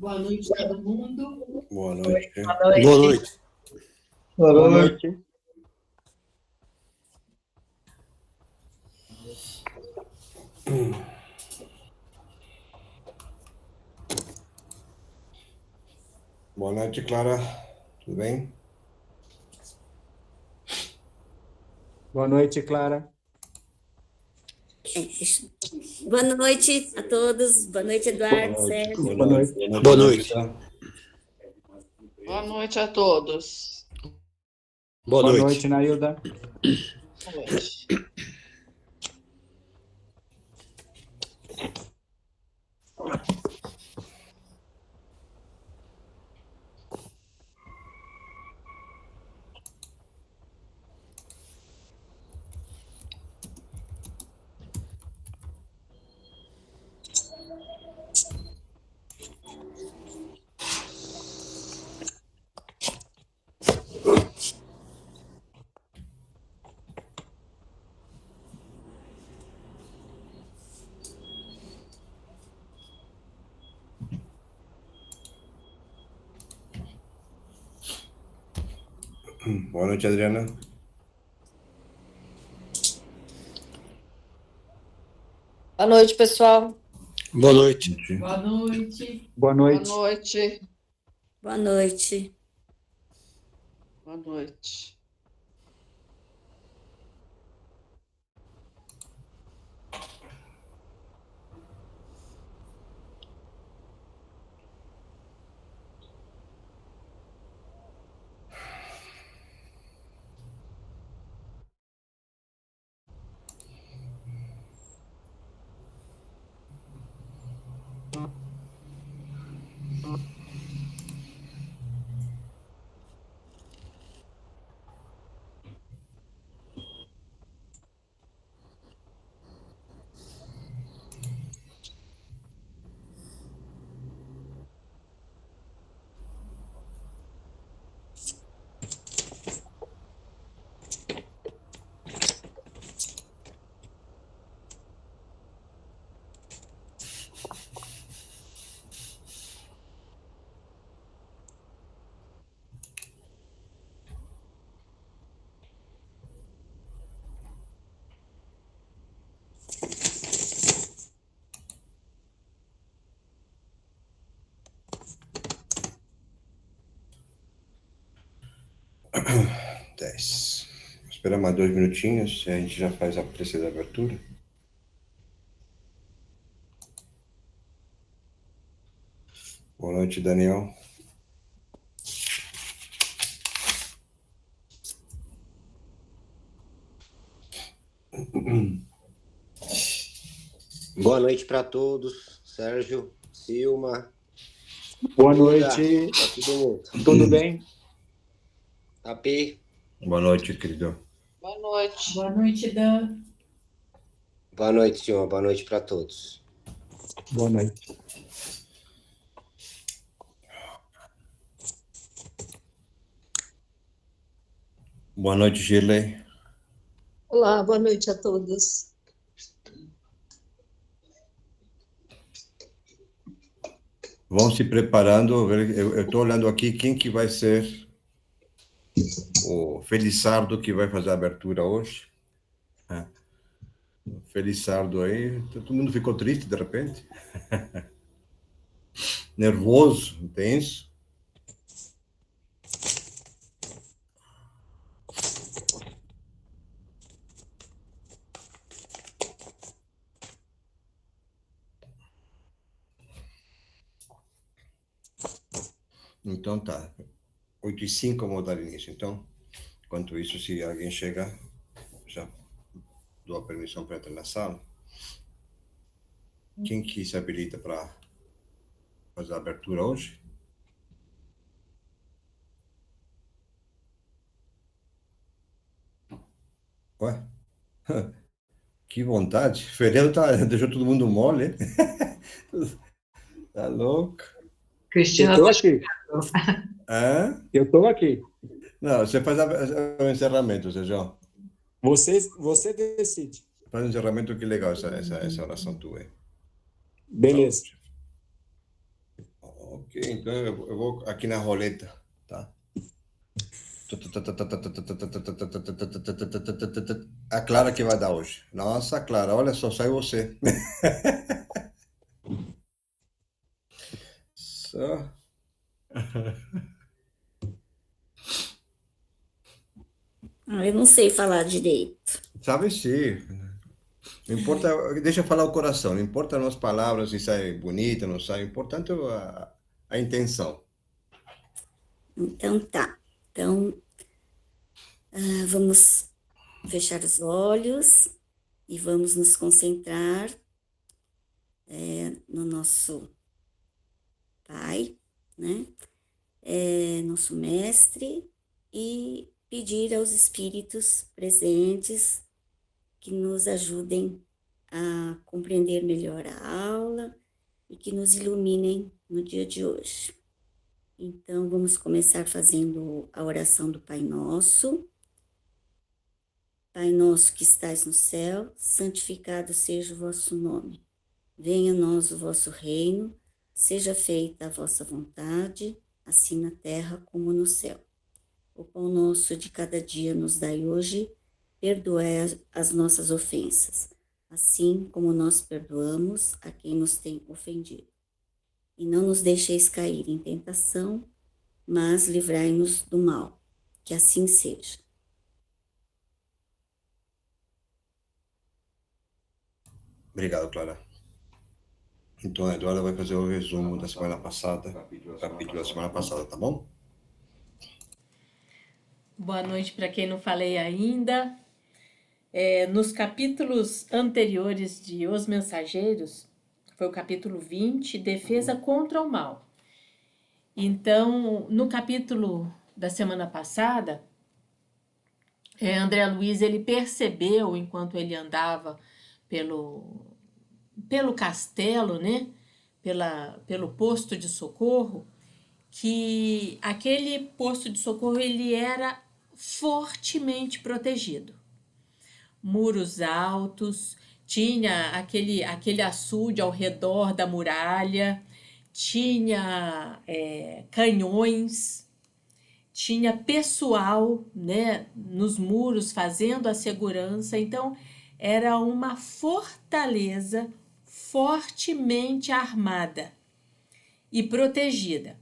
Boa noite, todo mundo. Boa noite. Boa noite. Boa noite. Boa noite, Clara. Tudo bem? Boa noite, Clara. Boa noite a todos. Boa noite, Eduardo, Sérgio. Boa noite. Boa noite. Boa noite a todos. Boa Boa noite. noite, Nailda. Boa noite. Boa noite, Adriana. Boa noite, pessoal. Boa noite. Boa noite. Boa Boa noite. noite. Boa noite. Boa noite. Dez. Espera mais 2 minutinhos e a gente já faz a precisa abertura. Boa noite, Daniel. Boa noite para todos. Sérgio, Silma. Boa Duda, noite. pra todo mundo. Tudo bem? AP. Boa noite, querido. Boa noite. Boa noite, Dan. Boa noite, Silma. Boa noite para todos. Boa noite. Boa noite, Shirley. Olá, boa noite a todos. Vão se preparando. Eu estou olhando aqui quem que vai ser o Felissardo que vai fazer a abertura hoje. O Felissardo aí, todo mundo ficou triste de repente. Nervoso, intenso. Então tá. 8h05 vamos dar início. Então, enquanto isso, se alguém chega, já dou a permissão para entrar na sala. Quem que se habilita para fazer a abertura hoje? Ué? Que vontade. Fernando deixou todo mundo mole, hein? Tá louco? Cristina Eu tô tá aqui. Hã? Eu tô aqui. Não, você faz o encerramento, Sérgio. Você decide. Faz o encerramento, que legal essa oração tua aí. Beleza. Ok. Então eu vou aqui na roleta, tá? A Clara que vai dar hoje. Nossa, Clara, olha só, saiu você. Só. Eu não sei falar direito. Sabe sim. Não importa, deixa falar o coração, não importa as palavras, se sai bonita, não sai, o importante é a intenção. Então tá. Então, vamos fechar os olhos e vamos nos concentrar no nosso Pai, né? Nosso Mestre, e pedir aos espíritos presentes que nos ajudem a compreender melhor a aula e que nos iluminem no dia de hoje. Então, vamos começar fazendo a oração do Pai Nosso. Pai nosso que estais no céu, santificado seja o vosso nome. Venha a nós o vosso reino, seja feita a vossa vontade, assim na terra como no céu. O pão nosso de cada dia nos dai hoje, perdoai as nossas ofensas, assim como nós perdoamos a quem nos tem ofendido. E não nos deixeis cair em tentação, mas livrai-nos do mal. Que assim seja. Obrigado, Clara. Então, a Eduarda vai fazer o resumo da semana passada, capítulo da semana passada, tá bom? Boa noite para quem não falei ainda. Nos capítulos anteriores de Os Mensageiros, foi o capítulo 20, Defesa contra o Mal. Então, no capítulo da semana passada, André Luiz ele percebeu, enquanto ele andava pelo castelo, né? Pelo posto de socorro, que aquele posto de socorro ele era fortemente protegido. Muros altos, tinha aquele açude ao redor da muralha, tinha canhões, tinha pessoal, né, nos muros fazendo a segurança. Então, era uma fortaleza fortemente armada e protegida.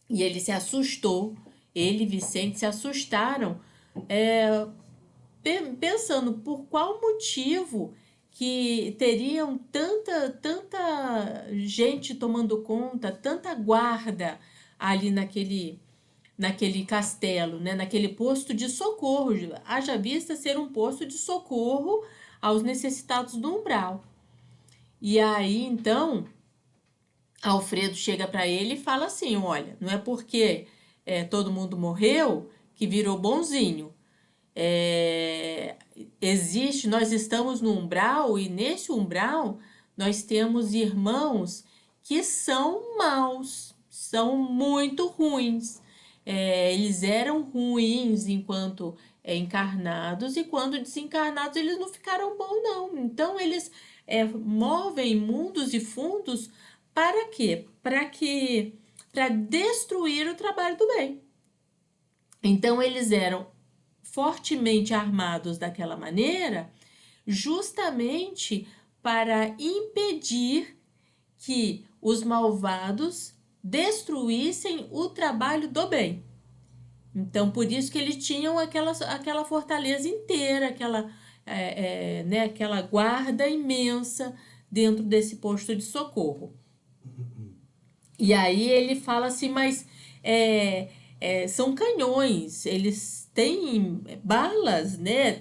E ele se assustou, ele e Vicente se assustaram, pensando por qual motivo que teriam tanta gente tomando conta, tanta guarda ali naquele castelo, né? Naquele posto de socorro, haja vista ser um posto de socorro aos necessitados do umbral. E aí, então, Alfredo chega para ele e fala assim, olha, não é porque todo mundo morreu que virou bonzinho. Nós estamos no umbral e nesse umbral nós temos irmãos que são maus, são muito ruins. Eles eram ruins enquanto encarnados e quando desencarnados eles não ficaram bons não. Então eles movem mundos e fundos para quê? Para destruir o trabalho do bem. Então eles eram fortemente armados daquela maneira, justamente para impedir que os malvados destruíssem o trabalho do bem. Então, por isso que eles tinham aquela fortaleza inteira, aquela guarda imensa dentro desse posto de socorro. E aí ele fala assim, mas são canhões, eles têm balas, né?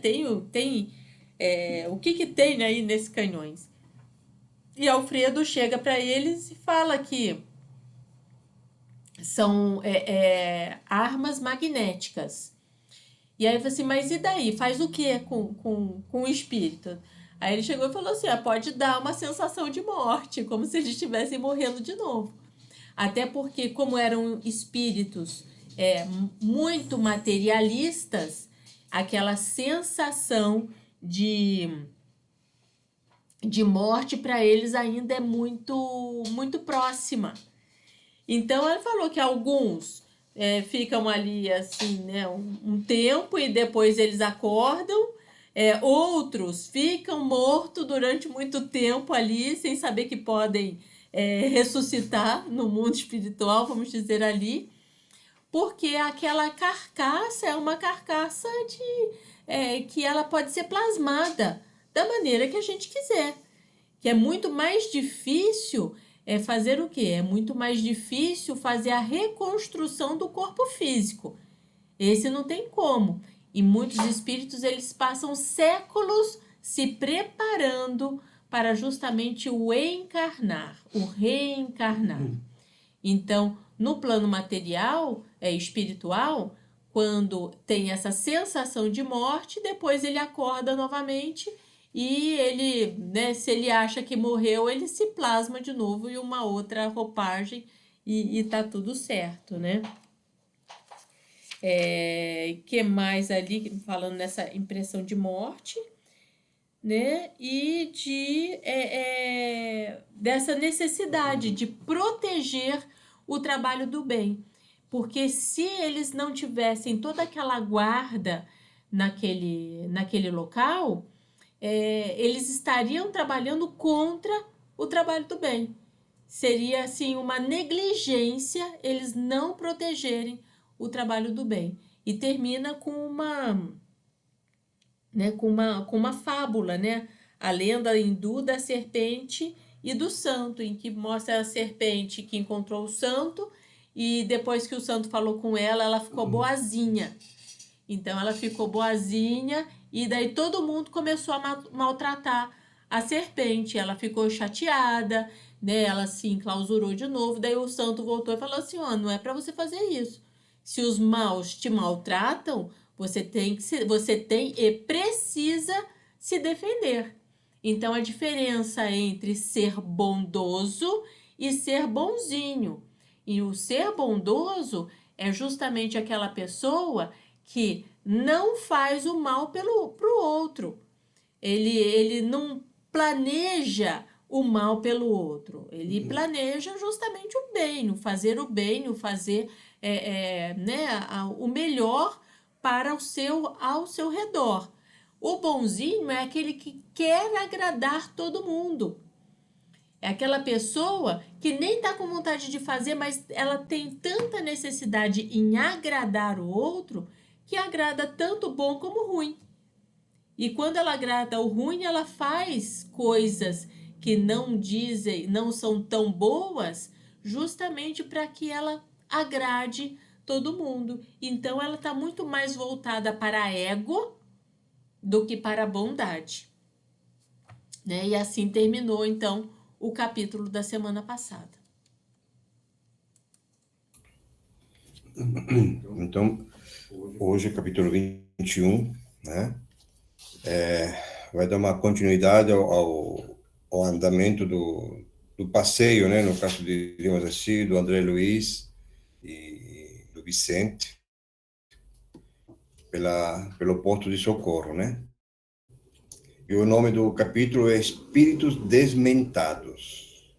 O que tem aí nesses canhões? E Alfredo chega para eles e fala que são armas magnéticas. E aí eu falei assim, mas e daí? Faz o que com o espírito? Aí ele chegou e falou assim, pode dar uma sensação de morte, como se eles estivessem morrendo de novo. Até porque, como eram espíritos muito materialistas, aquela sensação de morte para eles ainda é muito, muito próxima. Então, ela falou que alguns ficam ali, assim, né, um tempo e depois eles acordam. Outros ficam mortos durante muito tempo ali, sem saber que podem ressuscitar no mundo espiritual, vamos dizer ali, porque aquela carcaça é uma carcaça que ela pode ser plasmada da maneira que a gente quiser. Que é muito mais difícil fazer o quê? É muito mais difícil fazer a reconstrução do corpo físico. Esse não tem como. E muitos espíritos, eles passam séculos se preparando para justamente o encarnar, o reencarnar. Então, no plano material, espiritual, quando tem essa sensação de morte, depois ele acorda novamente e ele, né, se ele acha que morreu, ele se plasma de novo em uma outra roupagem e tá tudo certo, né? Que mais ali, falando nessa impressão de morte, né? E dessa necessidade de proteger o trabalho do bem. Porque se eles não tivessem toda aquela guarda naquele local, eles estariam trabalhando contra o trabalho do bem. Seria, assim, uma negligência eles não protegerem o trabalho do bem. E termina com uma fábula, né? A lenda hindu da serpente e do santo, em que mostra a serpente que encontrou o santo e depois que o santo falou com ela, ela ficou boazinha. Então, ela ficou boazinha e daí todo mundo começou a maltratar a serpente. Ela ficou chateada, né? Ela se enclausurou de novo. Daí o santo voltou e falou assim, não é para você fazer isso. Se os maus te maltratam, você tem e precisa se defender. Então, a diferença entre ser bondoso e ser bonzinho. E o ser bondoso é justamente aquela pessoa que não faz o mal pro outro. Ele não planeja o mal pelo outro. Ele planeja justamente o bem, no fazer o bem, no fazer o melhor para ao seu redor. O bonzinho é aquele que quer agradar todo mundo. É aquela pessoa que nem está com vontade de fazer, mas ela tem tanta necessidade em agradar o outro que agrada tanto o bom como o ruim. E quando ela agrada o ruim, ela faz coisas que não são tão boas, justamente para que ela agrade todo mundo. Então, ela está muito mais voltada para ego do que para a bondade. Né? E assim terminou, então, o capítulo da semana passada. Então, hoje, capítulo 21, né? Vai dar uma continuidade ao andamento do passeio, né? No caso de Lima Zassi, do André Luiz e do Vicente, pelo Porto de Socorro, né? E o nome do capítulo é Espíritos Desmentados.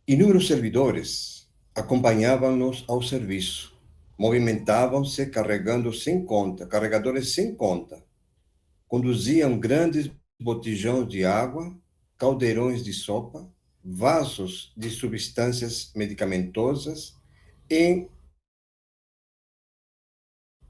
Inúmeros servidores acompanhavam-nos ao serviço. Movimentavam-se carregadores sem conta. Conduziam grandes botijões de água, caldeirões de sopa, vasos de substâncias medicamentosas em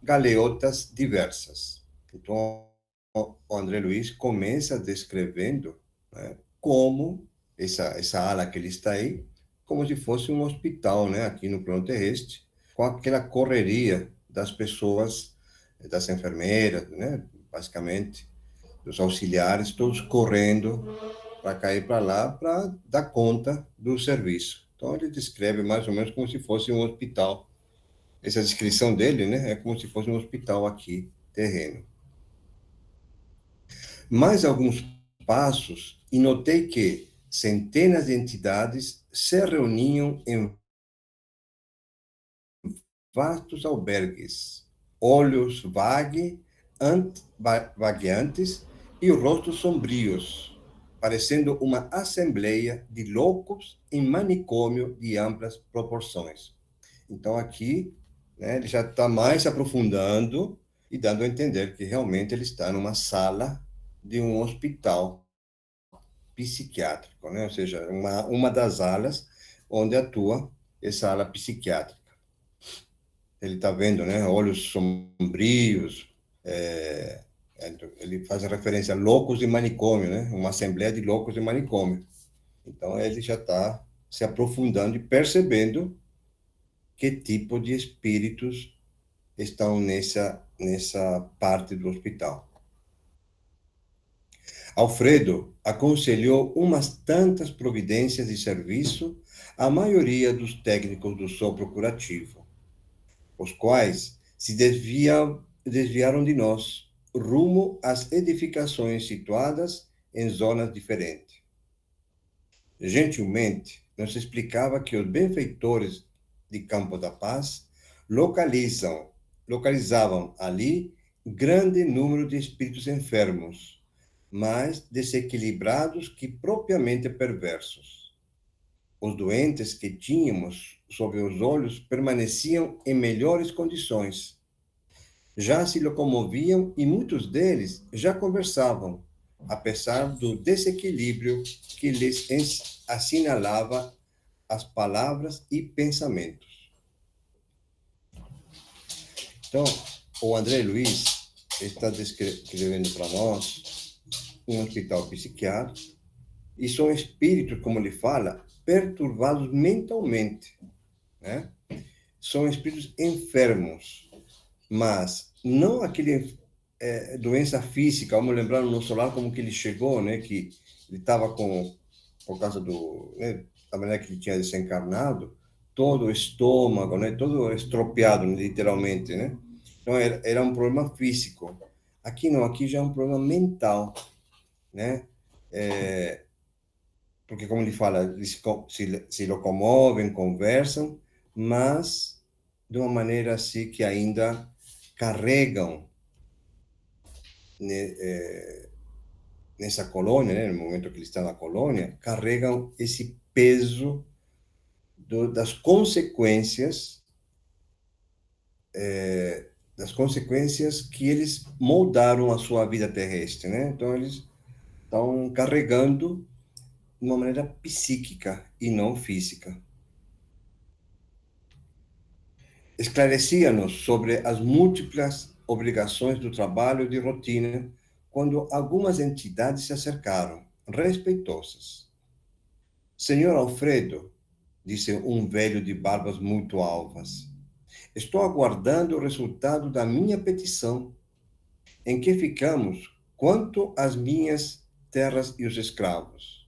galeotas diversas. Então, o André Luiz começa descrevendo, né, como essa ala que ele está aí, como se fosse um hospital, né, aqui no plano terrestre, com aquela correria das pessoas, das enfermeiras, né, basicamente, dos auxiliares, todos correndo para cair para lá para dar conta do serviço. Então, ele descreve mais ou menos como se fosse um hospital. Essa descrição dele, né, é como se fosse um hospital aqui, terreno. Mais alguns passos e notei que centenas de entidades se reuniam em vastos albergues, olhos vagueantes e rostos sombrios, parecendo uma assembleia de loucos em manicômio de amplas proporções. Então, aqui, né, ele já está mais aprofundando e dando a entender que realmente ele está numa sala de um hospital psiquiátrico, né? Ou seja, uma das alas onde atua essa ala psiquiátrica. Ele está vendo, né, olhos sombrios, ele faz referência a loucos de manicômio, né? Uma assembleia de loucos de manicômio. Então, ele já está se aprofundando e percebendo que tipo de espíritos estão nessa parte do hospital. Alfredo aconselhou umas tantas providências de serviço à maioria dos técnicos do sopro curativo, os quais se desviaram de nós, rumo às edificações situadas em zonas diferentes. Gentilmente, nos explicava que os benfeitores de Campo da Paz localizavam ali grande número de espíritos enfermos, mais desequilibrados que propriamente perversos. Os doentes que tínhamos sob os olhos permaneciam em melhores condições. Já se locomoviam e muitos deles já conversavam, apesar do desequilíbrio que lhes assinalava as palavras e pensamentos. Então, o André Luiz está descrevendo para nós um hospital psiquiátrico, e são espíritos, como ele fala, perturbados mentalmente, né? São espíritos enfermos, mas não aquele doença física. Vamos lembrar no solar como que ele chegou, né? Que ele estava por causa né, da maneira que ele tinha desencarnado, todo o estômago, né? Todo estropiado, literalmente, né? Então era um problema físico. Aqui não, aqui já é um problema mental, né? Porque, como ele fala, eles se locomovem, conversam, mas de uma maneira assim que ainda carregam, né, nessa colônia, né, no momento que ele está na colônia, carregam esse peso das consequências que eles moldaram a sua vida terrestre, né? Então, eles estão carregando de uma maneira psíquica e não física. Esclarecia-nos sobre as múltiplas obrigações do trabalho de rotina quando algumas entidades se acercaram, respeitosas. Senhor Alfredo, disse um velho de barbas muito alvas, estou aguardando o resultado da minha petição, em que ficamos quanto às minhas terras e os escravos.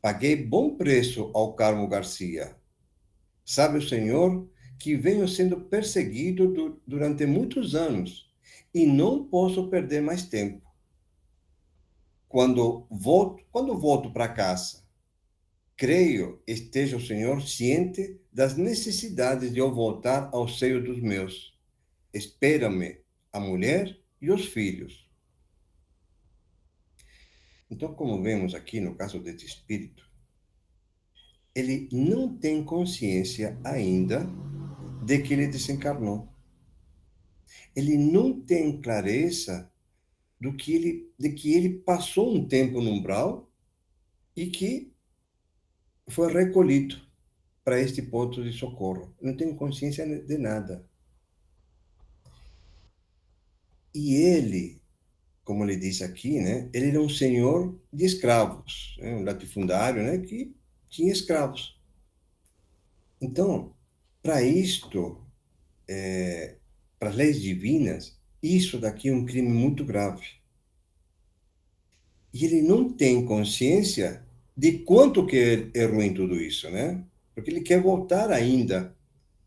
Paguei bom preço ao Carmo Garcia. Sabe o senhor que venho sendo perseguido durante muitos anos e não posso perder mais tempo. Quando volto para casa, creio esteja o senhor ciente das necessidades de eu voltar ao seio dos meus. Espera-me a mulher e os filhos. Então, como vemos aqui no caso desse espírito, ele não tem consciência ainda de que ele desencarnou. Ele não tem clareza de que ele passou um tempo no umbral e que foi recolhido para este ponto de socorro. Não tem consciência de nada. E ele, como ele diz aqui, né, ele era um senhor de escravos, né, um latifundário, né, que tinha escravos. Então, para isto, para as leis divinas, isso daqui é um crime muito grave. E ele não tem consciência de quanto que é ruim tudo isso, né? Porque ele quer voltar ainda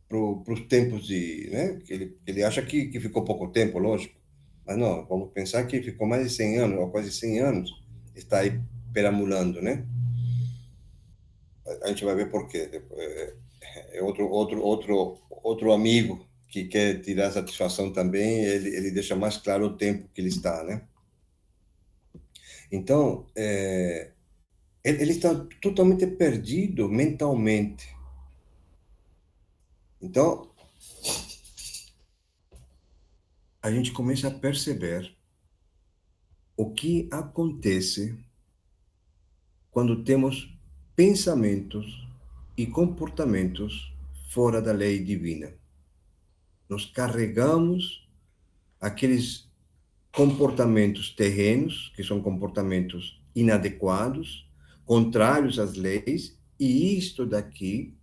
para os tempos né? Que ele acha que ficou pouco tempo, lógico. Mas não, vamos pensar que ficou mais de 100 anos, ou quase 100 anos, está aí perambulando, né? A gente vai ver por quê. É outro amigo que quer tirar satisfação também, ele deixa mais claro o tempo que ele está, né? Então, ele está totalmente perdido mentalmente. Então, a gente começa a perceber o que acontece quando temos pensamentos e comportamentos fora da lei divina. Nós carregamos aqueles comportamentos terrenos, que são comportamentos inadequados, contrários às leis, e isto daqui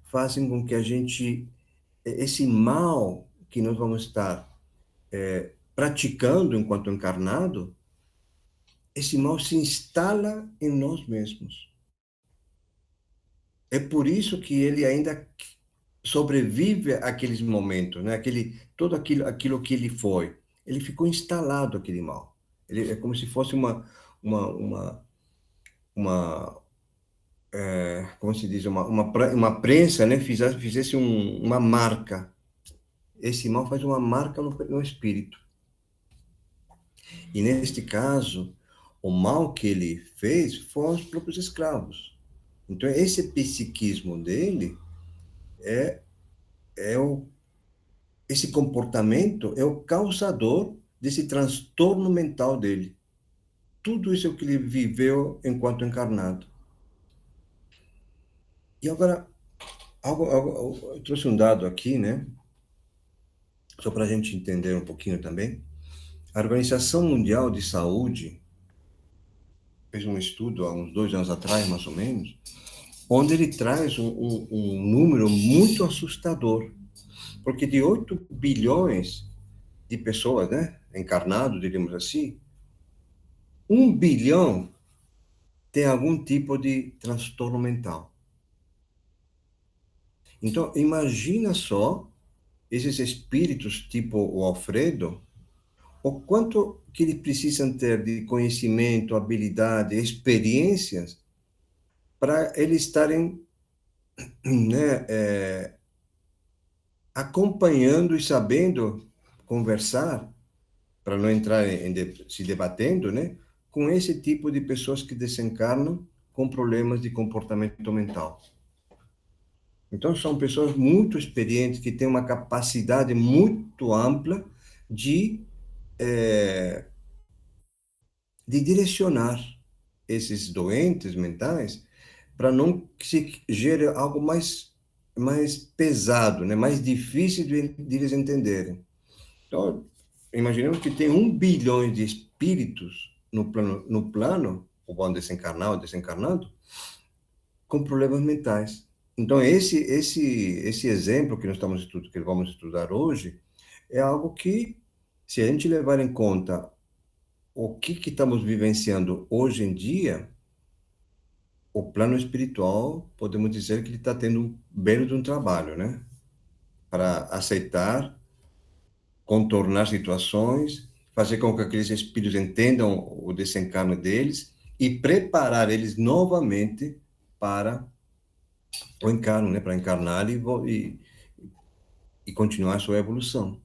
fazem com que a gente, esse mal que nós vamos estar praticando enquanto encarnado, esse mal se instala em nós mesmos. É por isso que ele ainda sobrevive àqueles momentos, né? Todo aquilo que ele foi. Ele ficou instalado, aquele mal. Ele é como se fosse como se diz, uma prensa, né? Fizesse uma marca. Esse mal faz uma marca no espírito. E neste caso, o mal que ele fez foram os próprios escravos. Então, esse psiquismo dele esse comportamento é o causador desse transtorno mental dele. Tudo isso é o que ele viveu enquanto encarnado. E agora, eu trouxe um dado aqui, né? Só para a gente entender um pouquinho também. A Organização Mundial de Saúde fez um estudo há uns 2 anos atrás, mais ou menos, onde ele traz um número muito assustador, porque de 8 bilhões de pessoas, né, encarnados, diríamos assim, 1 bilhão tem algum tipo de transtorno mental. Então, imagina só esses espíritos tipo o Alfredo, o quanto que eles precisam ter de conhecimento, habilidade, experiências para eles estarem, né, acompanhando e sabendo conversar, para não entrar se debatendo, né, com esse tipo de pessoas que desencarnam com problemas de comportamento mental. Então, são pessoas muito experientes, que têm uma capacidade muito ampla de direcionar esses doentes mentais para não que se gere algo mais pesado, né? Mais difícil de eles entenderem. Então, imaginemos que tem 1 bilhão de espíritos no plano, o bom desencarnado, desencarnado, com problemas mentais. Então, esse exemplo que que vamos estudar hoje é algo que, se a gente levar em conta o que estamos vivenciando hoje em dia, o plano espiritual, podemos dizer que ele está tendo um belo de um trabalho, né? Para aceitar, contornar situações, fazer com que aqueles espíritos entendam o desencarne deles e preparar eles novamente para o encarno, né? Para encarnar e continuar a sua evolução.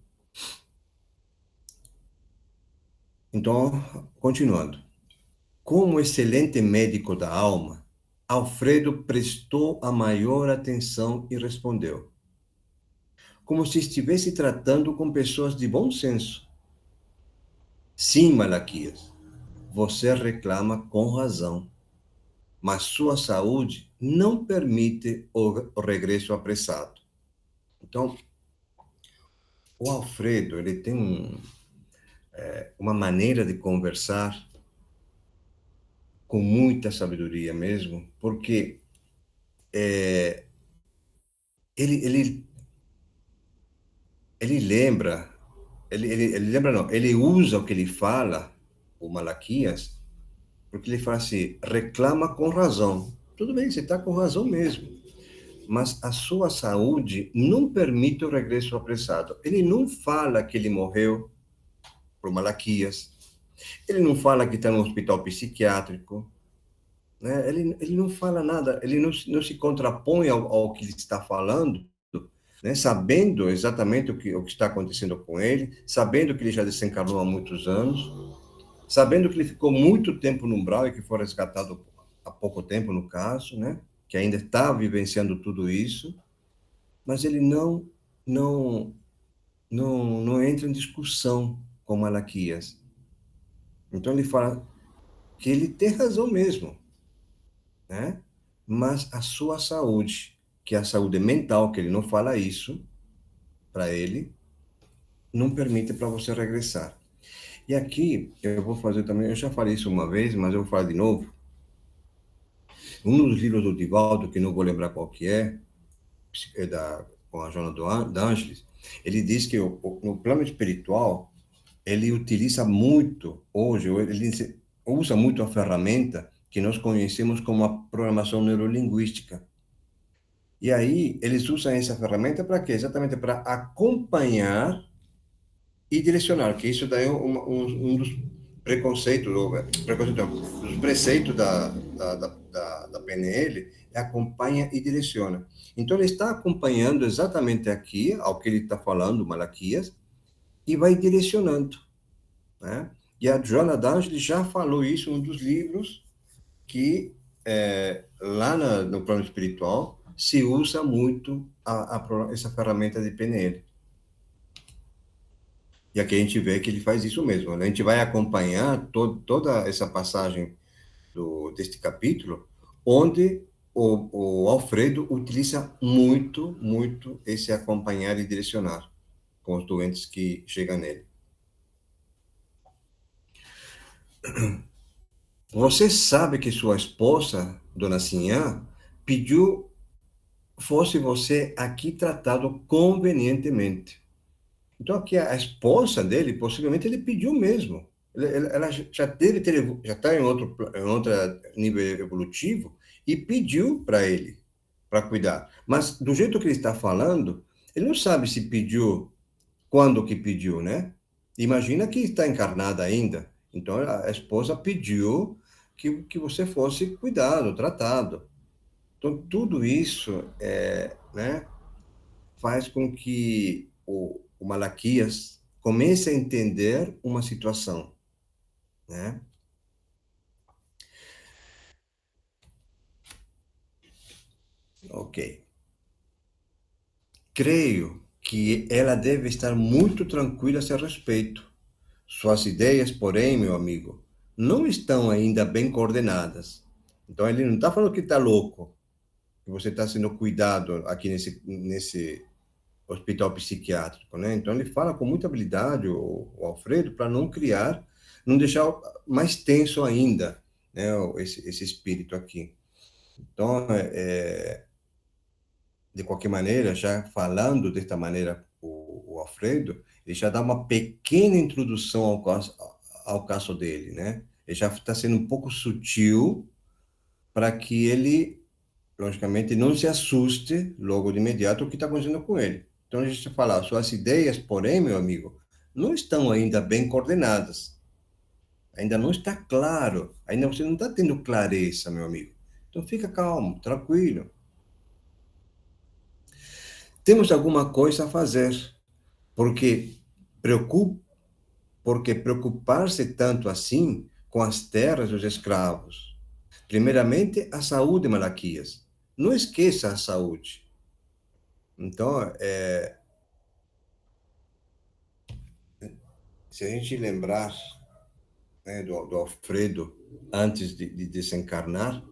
Então, continuando. Como excelente médico da alma, Alfredo prestou a maior atenção e respondeu, como se estivesse tratando com pessoas de bom senso. Sim, Malaquias, você reclama com razão, mas sua saúde não permite o regresso apressado. Então, o Alfredo, ele tem uma maneira de conversar com muita sabedoria mesmo, porque ele lembra, ele lembra não, ele usa o que ele fala, o Malaquias, porque ele fala assim, reclama com razão. Tudo bem, você está com razão mesmo, mas a sua saúde não permite o regresso apressado. Ele não fala que ele morreu por Malaquias, ele não fala que está no hospital psiquiátrico, né? Ele não fala nada, ele não se contrapõe ao que ele está falando, né? Sabendo exatamente o que está acontecendo com ele, sabendo que ele já desencarnou há muitos anos, sabendo que ele ficou muito tempo no umbral e que foi resgatado há pouco tempo, no caso, né? Que ainda está vivenciando tudo isso, mas ele não entra em discussão com Malaquias. Então ele fala que ele tem razão mesmo, né? Mas a sua saúde, que é a saúde mental, que ele não fala isso para ele, não permite para você regressar. E aqui eu vou fazer também, eu já falei isso uma vez, mas eu vou falar de novo. Um dos livros do Divaldo, que não vou lembrar qual que é com a Joana d'Angelis, ele diz que no plano espiritual, ele utiliza muito, hoje, ele usa muito a ferramenta que nós conhecemos como a programação neurolinguística. E aí, eles usam essa ferramenta para quê? Exatamente para acompanhar e direcionar, que isso daí é um dos preconceitos, dos preceitos da PNL, é acompanha e direciona. Então, ele está acompanhando exatamente aqui, ao que ele está falando, Malaquias, e vai direcionando, né? E a Joana d'Angelis já falou isso em um dos livros, que lá no plano espiritual se usa muito essa ferramenta de PNL. E aqui a gente vê que ele faz isso mesmo, né? A gente vai acompanhar toda essa passagem deste capítulo, onde o Alfredo utiliza muito esse acompanhar e direcionar com os doentes que chegam nele. Você sabe que sua esposa, Dona Sinhá, pediu fosse você aqui tratado convenientemente. Então, aqui a esposa dele, possivelmente, ele pediu mesmo. Ela já está em outro nível evolutivo e pediu para ele, para cuidar. Mas, do jeito que ele está falando, ele não sabe se pediu, quando que pediu, né? Imagina que está encarnada ainda. Então, a esposa pediu que você fosse cuidado, tratado. Então, tudo isso né, faz com que o Malaquias comece a entender uma situação, né? Ok. Creio que ela deve estar muito tranquila a seu respeito. Suas ideias, porém, meu amigo, não estão ainda bem coordenadas. Então, ele não está falando que está louco, que você está sendo cuidado aqui nesse hospital psiquiátrico, né? Então, ele fala com muita habilidade, o Alfredo, para não deixar mais tenso ainda, né, esse espírito aqui. Então, de qualquer maneira, já falando desta maneira, o Alfredo, ele já dá uma pequena introdução ao caso dele, né? Ele já está sendo um pouco sutil para que ele, logicamente, não se assuste logo de imediato o que está acontecendo com ele. Então, a gente fala, suas ideias, porém, meu amigo, não estão ainda bem coordenadas. Ainda não está claro. Ainda você não está tendo clareza, meu amigo. Então, fica calmo, tranquilo. Temos alguma coisa a fazer, porque preocupar-se tanto assim com as terras dos escravos. Primeiramente, a saúde, Malaquias. Não esqueça a saúde. Então, se a gente lembrar, né, do Alfredo antes de desencarnar,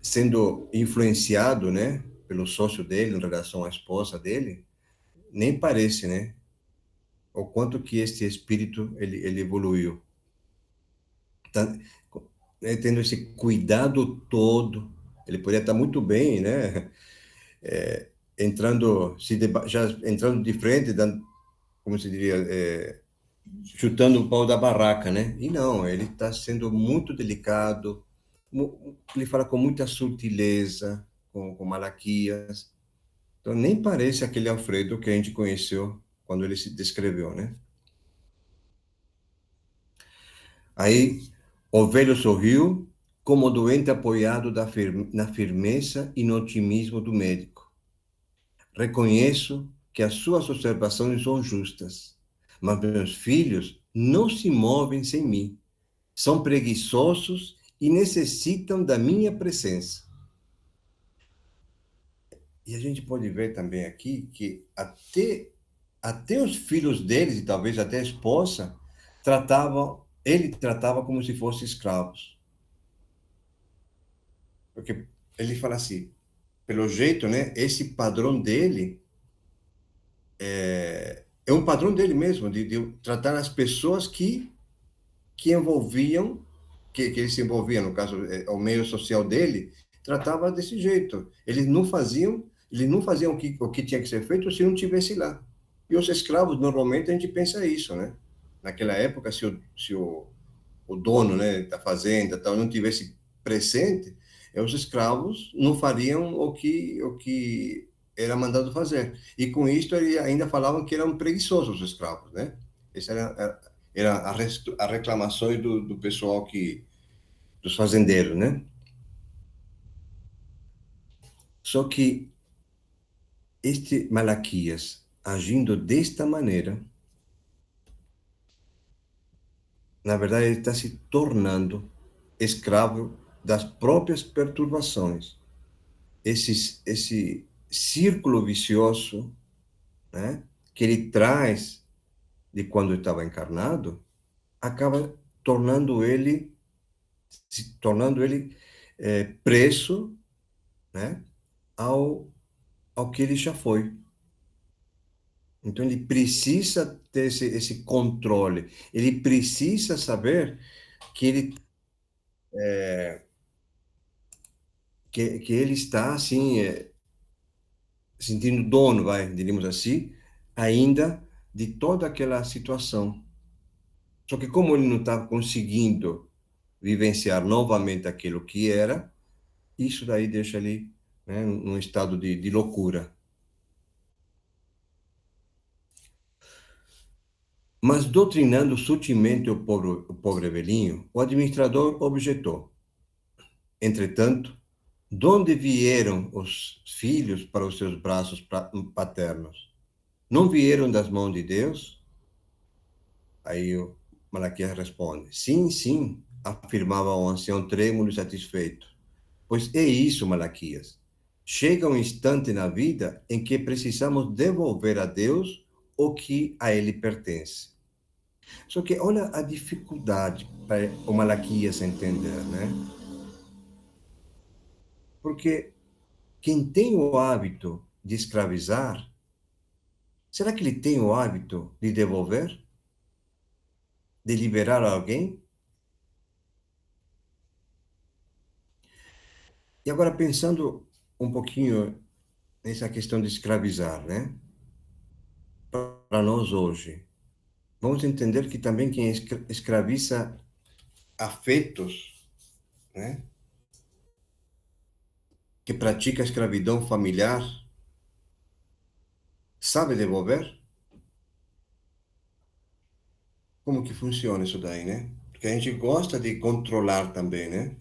sendo influenciado, né, pelo sócio dele em relação à esposa dele, nem parece, né, o quanto que este espírito ele evoluiu. Tá, tendo esse cuidado todo, ele poderia estar muito bem, né, já entrando de frente, dando, como se diria, chutando o pau da barraca, né? E não, ele está sendo muito delicado, ele fala com muita sutileza, com Malaquias. Então, nem parece aquele Alfredo que a gente conheceu quando ele se descreveu, né? Aí, o velho sorriu, como doente apoiado na firmeza e no otimismo do médico. Reconheço que as suas observações são justas, mas meus filhos não se movem sem mim. São preguiçosos e necessitam da minha presença. E a gente pode ver também aqui que até os filhos deles, e talvez até a esposa, ele tratava como se fossem escravos. Porque ele fala assim, pelo jeito, né, esse padrão dele é um padrão dele mesmo, de tratar as pessoas que envolviam, que ele se envolvia, no caso, o meio social dele, tratava desse jeito. Eles não faziam o que tinha que ser feito se não tivesse lá. E os escravos, normalmente, a gente pensa isso, né? Naquela época, se o dono, né, da fazenda tal, não tivesse presente, os escravos não fariam o que era mandado fazer. E com isso, eles ainda falavam que eram preguiçosos os escravos, né? Essa era as reclamações do pessoal dos fazendeiros, né? Só que este Malaquias, agindo desta maneira, na verdade, ele está se tornando escravo das próprias perturbações. Esse círculo vicioso, né, que ele traz de quando estava encarnado, acaba se tornando ele preso, né, ao que ele já foi. Então, ele precisa ter esse controle, ele precisa saber que ele está, assim, sentindo dono, diríamos assim, ainda de toda aquela situação. Só que como ele não estava conseguindo vivenciar novamente aquilo que era, isso daí deixa ele, né, num estado de loucura. Mas doutrinando sutilmente o pobre velhinho, o administrador objetou. Entretanto, de onde vieram os filhos para os seus braços paternos? Não vieram das mãos de Deus? Aí o Malaquias responde: sim, sim, afirmava o ancião trêmulo e satisfeito. Pois é isso, Malaquias. Chega um instante na vida em que precisamos devolver a Deus o que a ele pertence. Só que olha a dificuldade para o Malaquias entender, né? Porque quem tem o hábito de escravizar, será que ele tem o hábito de devolver? De liberar alguém? E agora, pensando um pouquinho nessa questão de escravizar, né? Para nós hoje, vamos entender que também quem escraviza afetos, né? Que pratica a escravidão familiar, sabe devolver? Como que funciona isso daí, né? Porque a gente gosta de controlar também, né?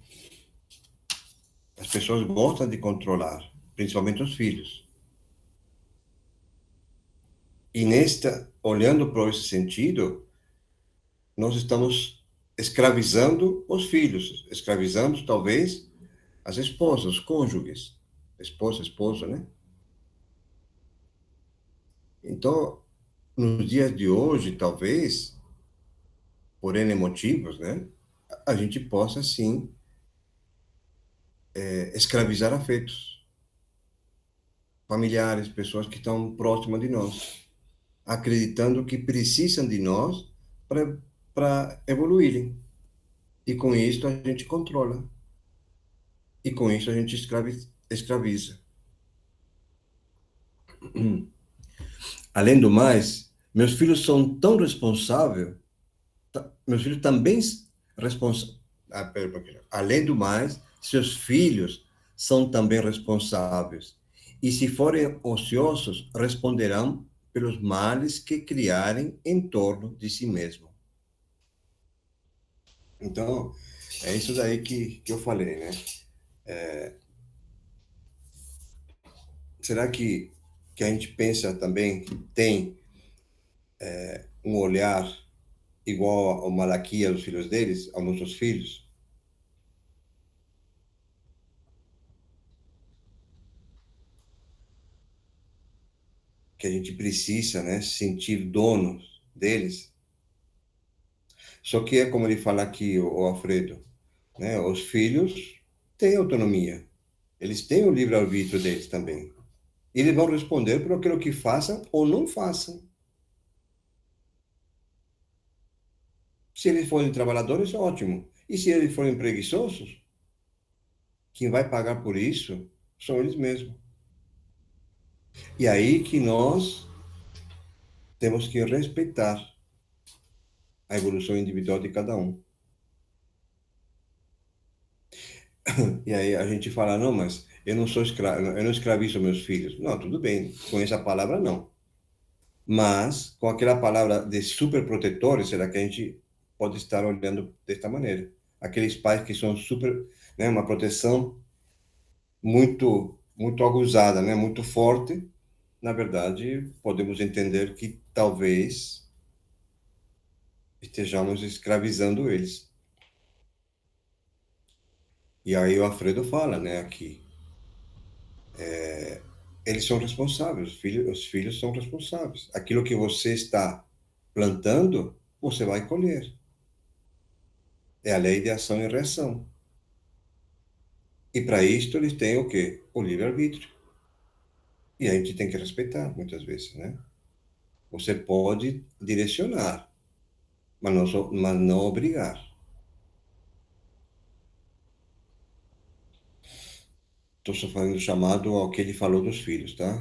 As pessoas gostam de controlar, principalmente os filhos. E olhando para esse sentido, nós estamos escravizando os filhos, escravizando talvez as esposas, os cônjuges, esposa, esposo, né? Então, nos dias de hoje, talvez, por N motivos, né? A gente possa, sim, escravizar afetos familiares, pessoas que estão próximas de nós, acreditando que precisam de nós para evoluírem. E com isso a gente controla. E com isso a gente escraviza. Além do mais, meus filhos são tão responsáveis, meus filhos também responsáveis. Pera um pouquinho. Além do mais, seus filhos são também responsáveis. E se forem ociosos, responderão pelos males que criarem em torno de si mesmo. Então, é isso daí que eu falei, né? Será que a gente pensa também, tem um olhar igual ao Malaquias, os filhos deles, aos nossos filhos. Que a gente precisa, né, se sentir donos deles. Só que é como ele fala aqui, o Alfredo, né, os filhos têm autonomia. Eles têm o livre-arbítrio deles também. E eles vão responder por aquilo que façam ou não façam. Se eles forem trabalhadores, ótimo. E se eles forem preguiçosos, quem vai pagar por isso são eles mesmos. E aí que nós temos que respeitar a evolução individual de cada um. E aí a gente fala, não, mas eu não sou escravo, eu não escravizo meus filhos. Não, tudo bem, com essa palavra não. Mas com aquela palavra de superprotetores, será que a gente pode estar olhando desta maneira? Aqueles pais que são super, né, uma proteção muito aguzada, né, muito forte. Na verdade, podemos entender que talvez estejamos escravizando eles. E aí o Alfredo fala, né, aqui, eles são responsáveis, os filhos são responsáveis. Aquilo que você está plantando, você vai colher. É a lei de ação e reação. E para isto eles têm o quê? O livre-arbítrio. E a gente tem que respeitar, muitas vezes, né? Você pode direcionar, mas não obrigar. Estou só fazendo chamado ao que ele falou dos filhos, tá?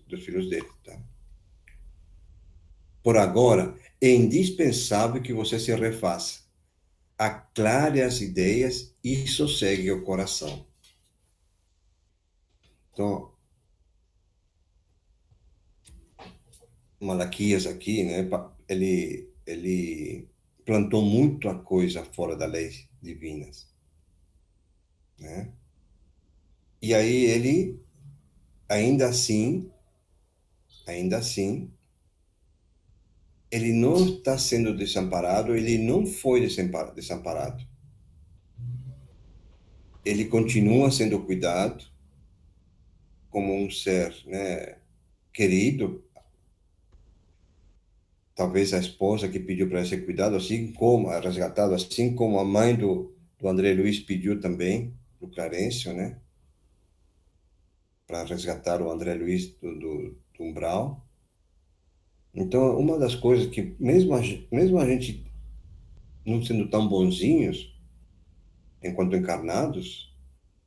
Dos filhos dele, tá? Por agora, é indispensável que você se refaça. Aclare as ideias e sossegue o coração. Então, Malaquias aqui, né? Ele plantou muita coisa fora da lei divinas, né? E aí ele, ainda assim, ele não está sendo desamparado, ele não foi desamparado. Ele continua sendo cuidado como um ser, né, querido. Talvez a esposa que pediu para ser cuidado, assim como resgatado, assim como a mãe do André Luiz pediu também para o Clarencio, né, para resgatar o André Luiz do umbral. Então, uma das coisas que, mesmo a gente não sendo tão bonzinhos, enquanto encarnados,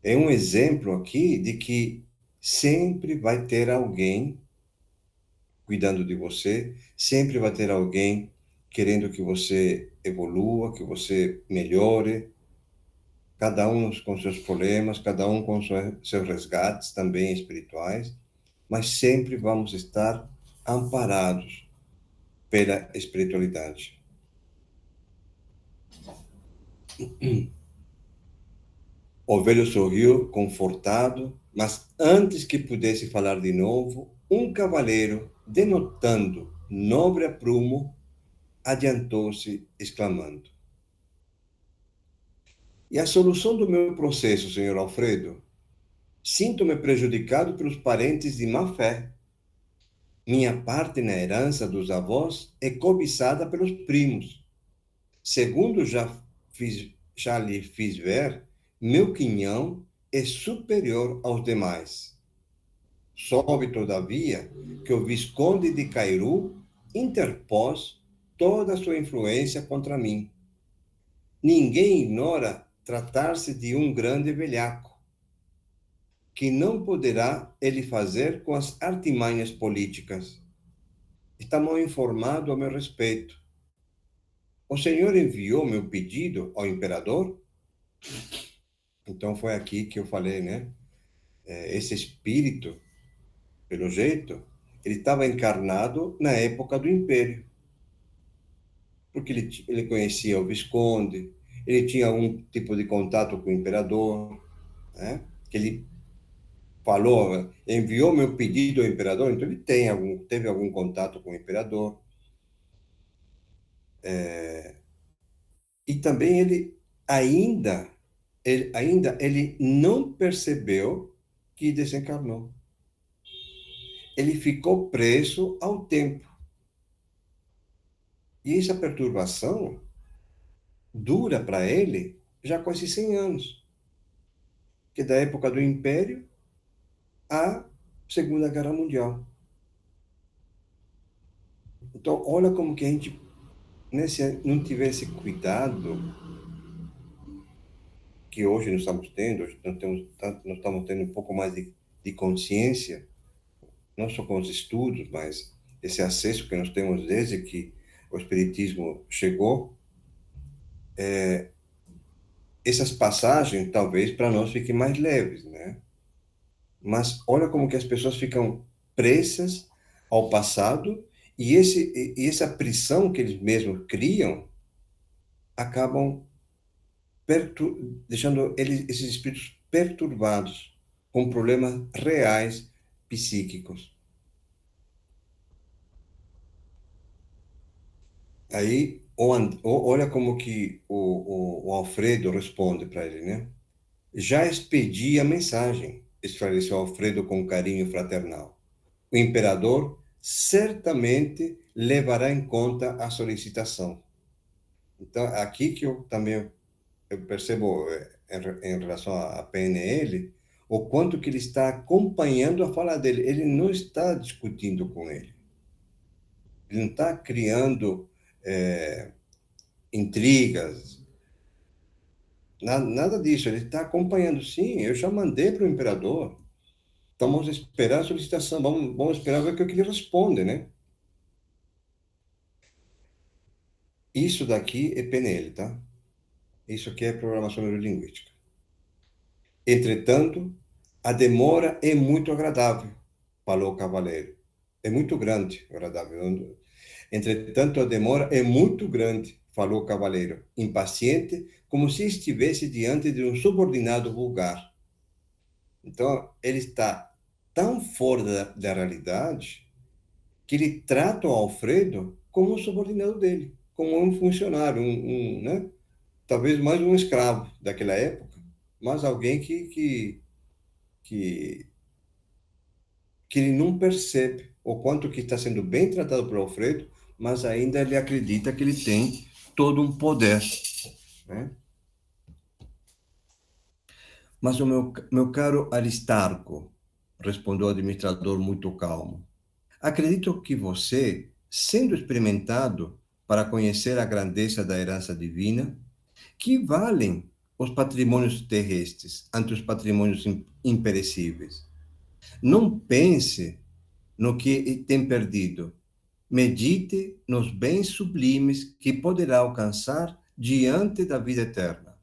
é um exemplo aqui de que sempre vai ter alguém cuidando de você, sempre vai ter alguém querendo que você evolua, que você melhore, cada um com seus problemas, cada um com seus resgates também espirituais, mas sempre vamos estar amparados pela espiritualidade. O velho sorriu, confortado, mas antes que pudesse falar de novo, um cavaleiro, denotando nobre aprumo, adiantou-se, exclamando: E a solução do meu processo, senhor Alfredo? Sinto-me prejudicado pelos parentes de má fé. Minha parte na herança dos avós é cobiçada pelos primos. Segundo já lhe fiz ver, meu quinhão é superior aos demais. Soube, todavia, que o Visconde de Cairu interpôs toda a sua influência contra mim. Ninguém ignora tratar-se de um grande velhaco, que não poderá ele fazer com as artimanhas políticas. Está mal informado a meu respeito. O senhor enviou meu pedido ao imperador? Então foi aqui que eu falei, né? Esse espírito, pelo jeito, ele estava encarnado na época do Império. Porque ele conhecia o Visconde, ele tinha algum tipo de contato com o imperador, né? Que ele falou, enviou meu pedido ao imperador, então ele teve algum contato com o imperador. E também ele não percebeu que desencarnou. Ele ficou preso ao tempo. E essa perturbação dura para ele já quase 100 anos, que é da época do Império à Segunda Guerra Mundial. Então, olha como que a gente, né, se não tivesse cuidado que hoje nós estamos tendo, hoje nós estamos tendo um pouco mais de consciência, não só com os estudos, mas esse acesso que nós temos desde que o Espiritismo chegou, essas passagens talvez para nós fiquem mais leves, né? Mas olha como que as pessoas ficam presas ao passado e essa prisão que eles mesmos criam acabam deixando esses espíritos perturbados com problemas reais psíquicos. Aí, olha como que o Alfredo responde para ele, né? Já expedi a mensagem, esclareceu Alfredo com carinho fraternal. O imperador certamente levará em conta a solicitação. Então, aqui que eu percebo, em relação à PNL, o quanto que ele está acompanhando a fala dele. Ele não está discutindo com ele. Ele não está criando intrigas, nada disso. Ele está acompanhando. Sim, eu já mandei para o imperador. Então, vamos esperar a solicitação. Vamos esperar ver o que ele responde, né? Isso daqui é PNL, tá? Isso aqui é programação neurolinguística. Entretanto, a demora é muito agradável, falou o cavaleiro. É muito grande, agradável. Entretanto, a demora é muito grande, falou o cavaleiro, impaciente, como se estivesse diante de um subordinado vulgar. Então, ele está tão fora da realidade que ele trata o Alfredo como um subordinado dele, como um funcionário, né? Talvez mais um escravo daquela época, mas alguém que ele não percebe o quanto que está sendo bem tratado por Alfredo, mas ainda ele acredita que ele tem todo um poder, né? Mas o meu caro Aristarco, respondeu o administrador muito calmo, acredito que você, sendo experimentado para conhecer a grandeza da herança divina, que valem os patrimônios terrestres ante os patrimônios imperecíveis. Não pense no que tem perdido. Medite nos bens sublimes que poderá alcançar diante da vida eterna.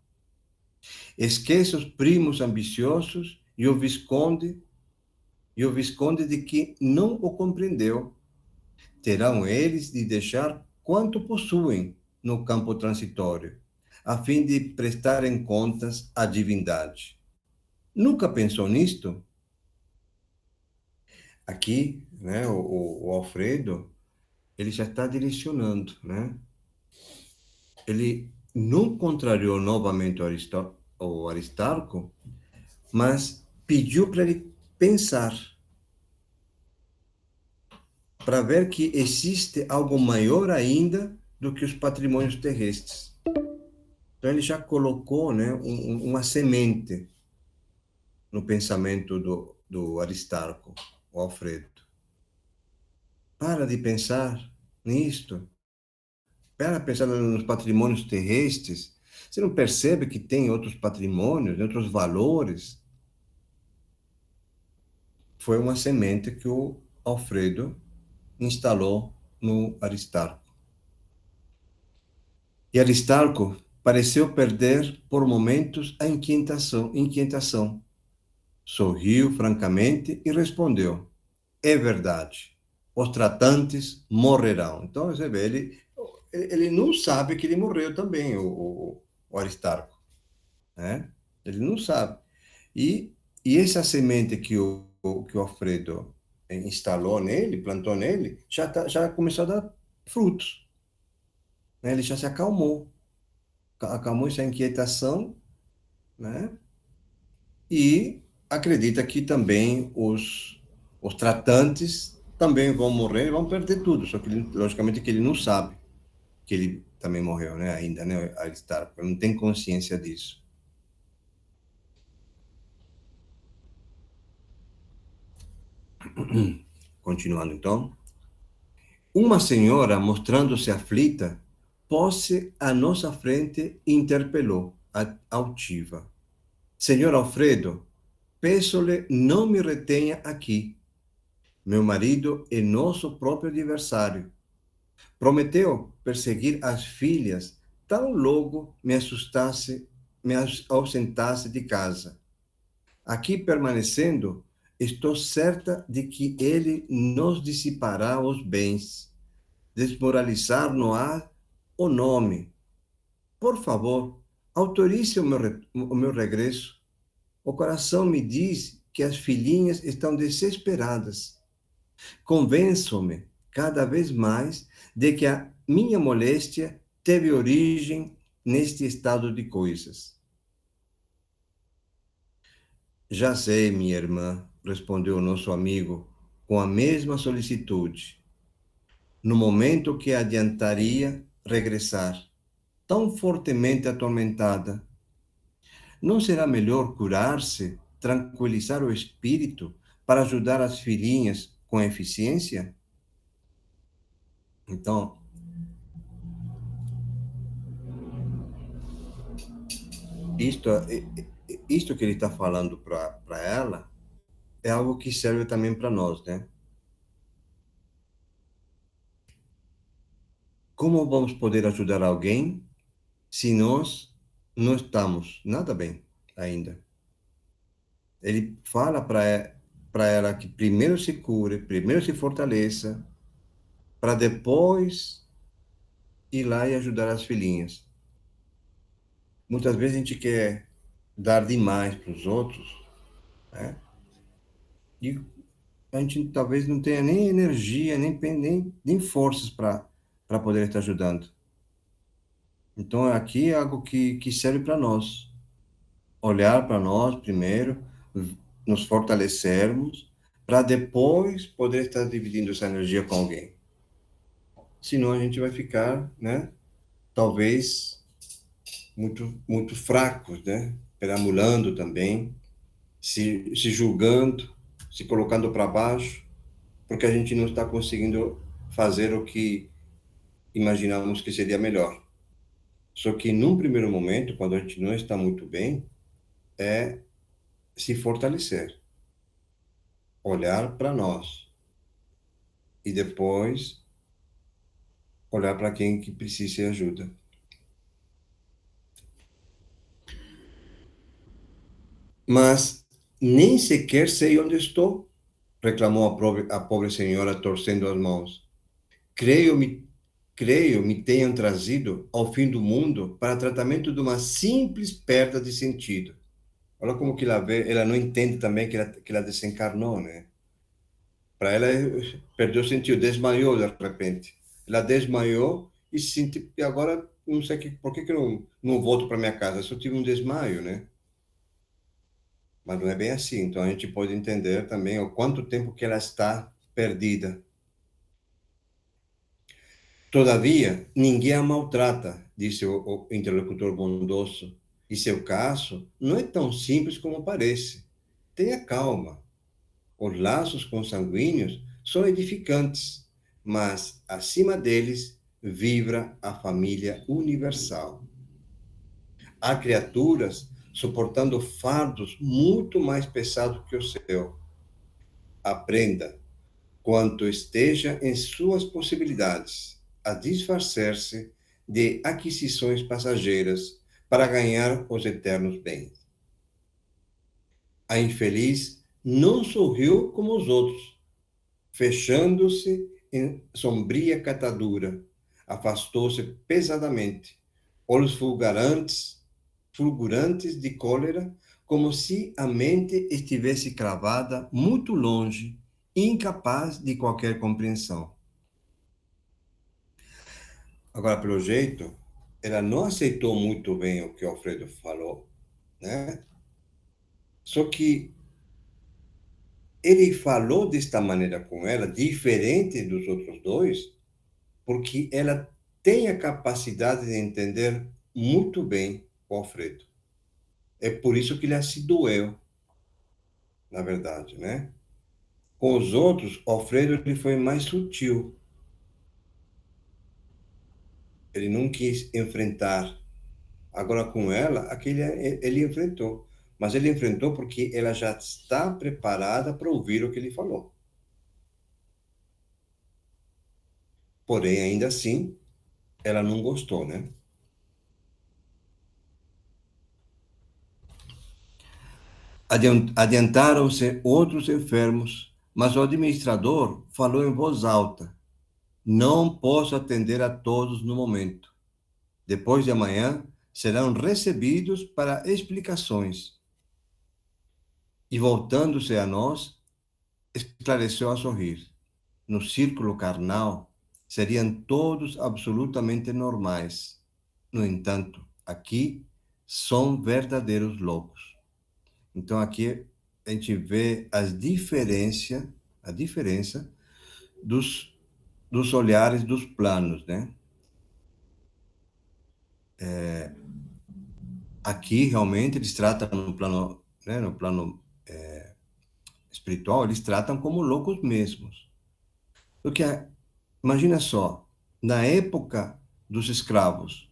Esqueça os primos ambiciosos e o visconde de que não o compreendeu. Terão eles de deixar quanto possuem no campo transitório, a fim de prestarem contas à divindade. Nunca pensou nisto? Aqui, né, o Alfredo, ele já está direcionando, né? Ele não contrariou novamente o Aristarco, mas pediu para ele pensar, para ver que existe algo maior ainda do que os patrimônios terrestres. Então ele já colocou, né, uma semente no pensamento do Aristarco, o Alfredo. Para de pensar nisto. Para pensar nos patrimônios terrestres. Você não percebe que tem outros patrimônios, outros valores? Foi uma semente que o Alfredo instalou no Aristarco. E Aristarco pareceu perder por momentos a inquietação. Sorriu francamente e respondeu: é verdade, os tratantes morrerão. Então, você vê, ele não sabe que ele morreu também, o Aristarco, né? Ele não sabe. E essa semente que o Alfredo instalou nele, plantou nele, já começou a dar frutos. né? Ele já se acalmou, acalmou essa inquietação, né? E acredita que também os tratantes também vão morrer, vão perder tudo, só que logicamente que ele não sabe que ele também morreu, né? Ainda, né? Aristarco, ele não tem consciência disso. Continuando então. Uma senhora, mostrando-se aflita, pôs-se à nossa frente e interpelou, altiva. Senhor Alfredo, peço-lhe, não me retenha aqui. Meu marido é nosso próprio adversário. Prometeu perseguir as filhas tão logo me ausentasse de casa. Aqui permanecendo, estou certa de que ele nos dissipará os bens, desmoralizar-nos-á o nome. Por favor, autorize o meu regresso. O coração me diz que as filhinhas estão desesperadas. Convenço-me cada vez mais de que a minha moléstia teve origem neste estado de coisas. Já sei, minha irmã, respondeu o nosso amigo com a mesma solicitude. No momento que adiantaria regressar, tão fortemente atormentada, não será melhor curar-se, tranquilizar o espírito para ajudar as filhinhas com eficiência? Então, isto que ele está falando para ela é algo que serve também para nós, né? Como vamos poder ajudar alguém se nós não estamos nada bem ainda? Ele fala para ela que primeiro se cure, primeiro se fortaleça, para depois ir lá e ajudar as filhinhas. Muitas vezes a gente quer dar demais para os outros, né? E a gente talvez não tenha nem energia, nem forças para poder estar ajudando. Então, aqui é algo que serve para nós. Olhar para nós primeiro, nos fortalecermos, para depois poder estar dividindo essa energia com alguém. Senão a gente vai ficar, né, talvez muito fracos, né, perambulando também, se julgando, se colocando para baixo, porque a gente não está conseguindo fazer o que imaginávamos que seria melhor. Só que num primeiro momento, quando a gente não está muito bem, é se fortalecer, olhar para nós e depois olhar para quem que precisa de ajuda. Mas nem sequer sei onde estou, reclamou a pobre senhora, torcendo as mãos. Creio me tenham trazido ao fim do mundo para tratamento de uma simples perda de sentido. Olha como que ela vê, ela não entende também que ela desencarnou, né? Para ela, perdeu o sentido, desmaiou de repente. Ela desmaiou e agora não sei por que eu não volto para minha casa, só tive um desmaio, né? Mas não é bem assim. Então a gente pode entender também o quanto tempo que ela está perdida. Todavia, ninguém a maltrata, disse o interlocutor bondoso. E seu caso não é tão simples como parece. Tenha calma. Os laços consanguíneos são edificantes, mas acima deles vibra a família universal. Há criaturas suportando fardos muito mais pesados que o seu. Aprenda, quanto esteja em suas possibilidades, a disfarçar-se de aquisições passageiras para ganhar os eternos bens. A infeliz não sorriu como os outros, fechando-se em sombria catadura, afastou-se pesadamente, olhos fulgurantes de cólera, como se a mente estivesse cravada muito longe, incapaz de qualquer compreensão. Agora, pelo jeito, ela não aceitou muito bem o que o Alfredo falou, né? Só que ele falou desta maneira com ela, diferente dos outros dois, porque ela tem a capacidade de entender muito bem o Alfredo. É por isso que ele se doeu, na verdade, né? Com os outros, o Alfredo ele foi mais sutil. Ele não quis enfrentar. Agora, com ela, aquele ele enfrentou. Mas ele enfrentou porque ela já está preparada para ouvir o que ele falou. Porém, ainda assim, ela não gostou, né? Adiantaram-se outros enfermos, mas o administrador falou em voz alta: não posso atender a todos no momento. Depois de amanhã, serão recebidos para explicações. E voltando-se a nós, esclareceu a sorrir. No círculo carnal, seriam todos absolutamente normais. No entanto, aqui são verdadeiros loucos. Então, aqui a gente vê a diferença dos olhares dos planos, né? Aqui, realmente, eles tratam no plano, né, no plano espiritual, eles tratam como loucos mesmos. Porque, imagina só, na época dos escravos,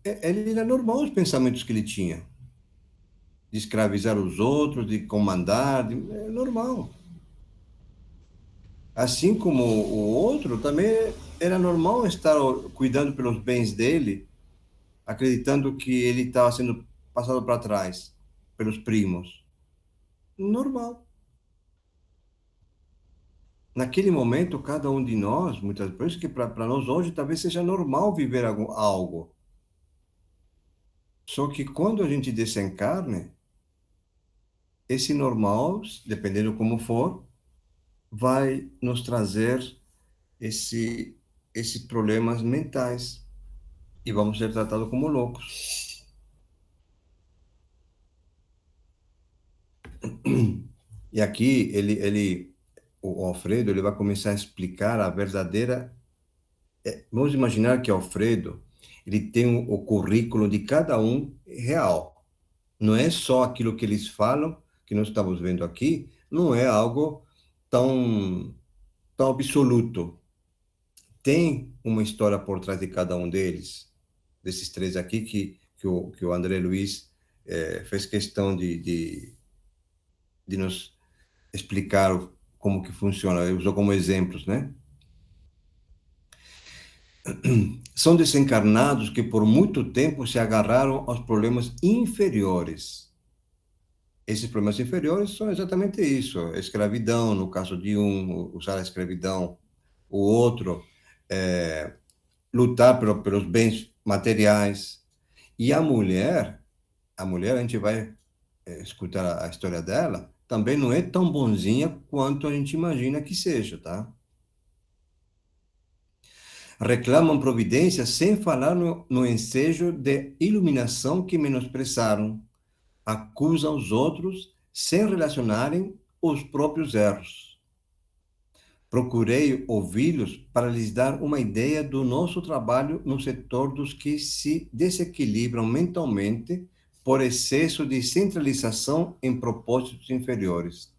ele era normal os pensamentos que ele tinha, de escravizar os outros, de comandar, é normal. Assim como o outro, também era normal estar cuidando pelos bens dele, acreditando que ele estava sendo passado para trás pelos primos. Normal. Naquele momento, cada um de nós, muitas vezes, que para nós hoje talvez seja normal viver algo. Só que quando a gente desencarne, esse normal, dependendo como for, vai nos trazer esses problemas mentais e vamos ser tratados como loucos. E aqui o Alfredo, ele vai começar a explicar a verdadeira. Vamos imaginar que Alfredo, ele tem o currículo de cada um real. Não é só aquilo que eles falam, que nós estamos vendo aqui, não é algo tão, tão absoluto. Tem uma história por trás de cada um deles, desses três aqui, que o André Luiz fez questão de nos explicar como que funciona. Ele usou como exemplos, né? São desencarnados que por muito tempo se agarraram aos problemas inferiores. Esses problemas inferiores são exatamente isso: a escravidão, no caso de um, usar a escravidão, o outro, lutar pelos bens materiais. E a mulher, a gente vai escutar a história dela, também não é tão bonzinha quanto a gente imagina que seja, tá? Reclamam providência sem falar no ensejo de iluminação que menosprezaram. Acusam os outros sem relacionarem os próprios erros. Procurei ouvi-los para lhes dar uma ideia do nosso trabalho no setor dos que se desequilibram mentalmente por excesso de centralização em propósitos inferiores.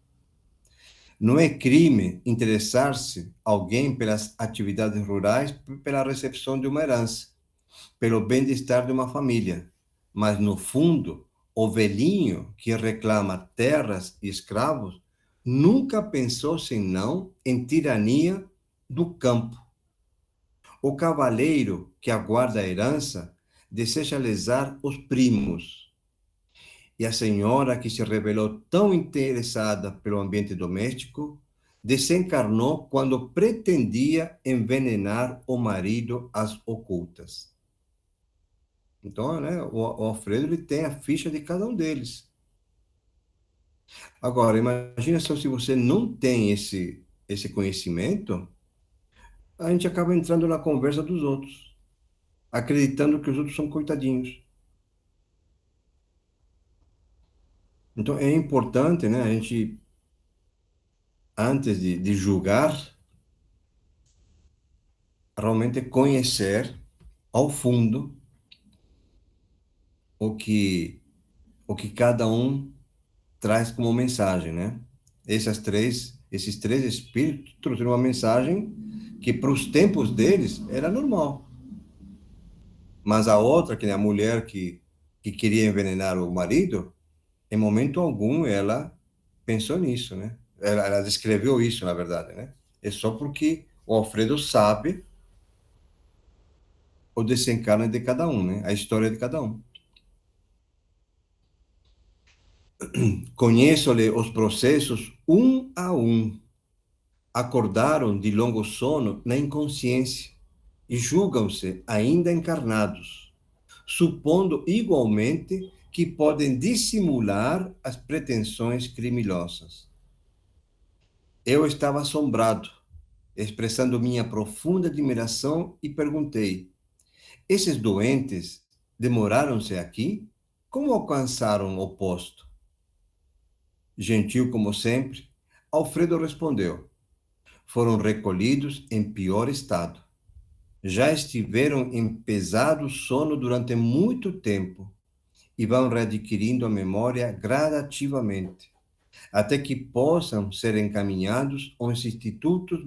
Não é crime interessar-se alguém pelas atividades rurais, pela recepção de uma herança, pelo bem-estar de uma família, mas no fundo, o velhinho que reclama terras e escravos nunca pensou senão em tirania do campo. O cavaleiro que aguarda a herança deseja lesar os primos. E a senhora que se revelou tão interessada pelo ambiente doméstico desencarnou quando pretendia envenenar o marido às ocultas. Então, né, o Alfredo ele tem a ficha de cada um deles. Agora, imagina só se você não tem esse conhecimento, a gente acaba entrando na conversa dos outros, acreditando que os outros são coitadinhos. Então é importante, né, a gente, antes de julgar, realmente conhecer ao fundo o que, o que cada um traz como mensagem, né? Esses três espíritos trouxeram uma mensagem que para os tempos deles era normal. Mas a outra, que é a mulher que queria envenenar o marido, em momento algum ela pensou nisso, né? Ela descreveu isso, na verdade, né? É só porque o Alfredo sabe o desencarne de cada um, né? A história de cada um. Conheço-lhe os processos um a um. Acordaram de longo sono na inconsciência e julgam-se ainda encarnados, supondo igualmente que podem dissimular as pretensões criminosas. Eu estava assombrado, expressando minha profunda admiração e perguntei: esses doentes demoraram-se aqui? Como alcançaram o posto? Gentil como sempre, Alfredo respondeu: foram recolhidos em pior estado. Já estiveram em pesado sono durante muito tempo e vão readquirindo a memória gradativamente, até que possam ser encaminhados aos institutos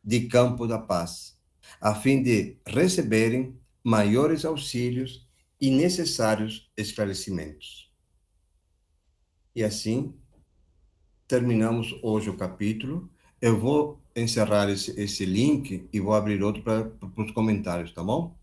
de Campo da Paz, a fim de receberem maiores auxílios e necessários esclarecimentos. E assim terminamos hoje o capítulo. Eu vou encerrar esse link e vou abrir outro para os comentários, tá bom?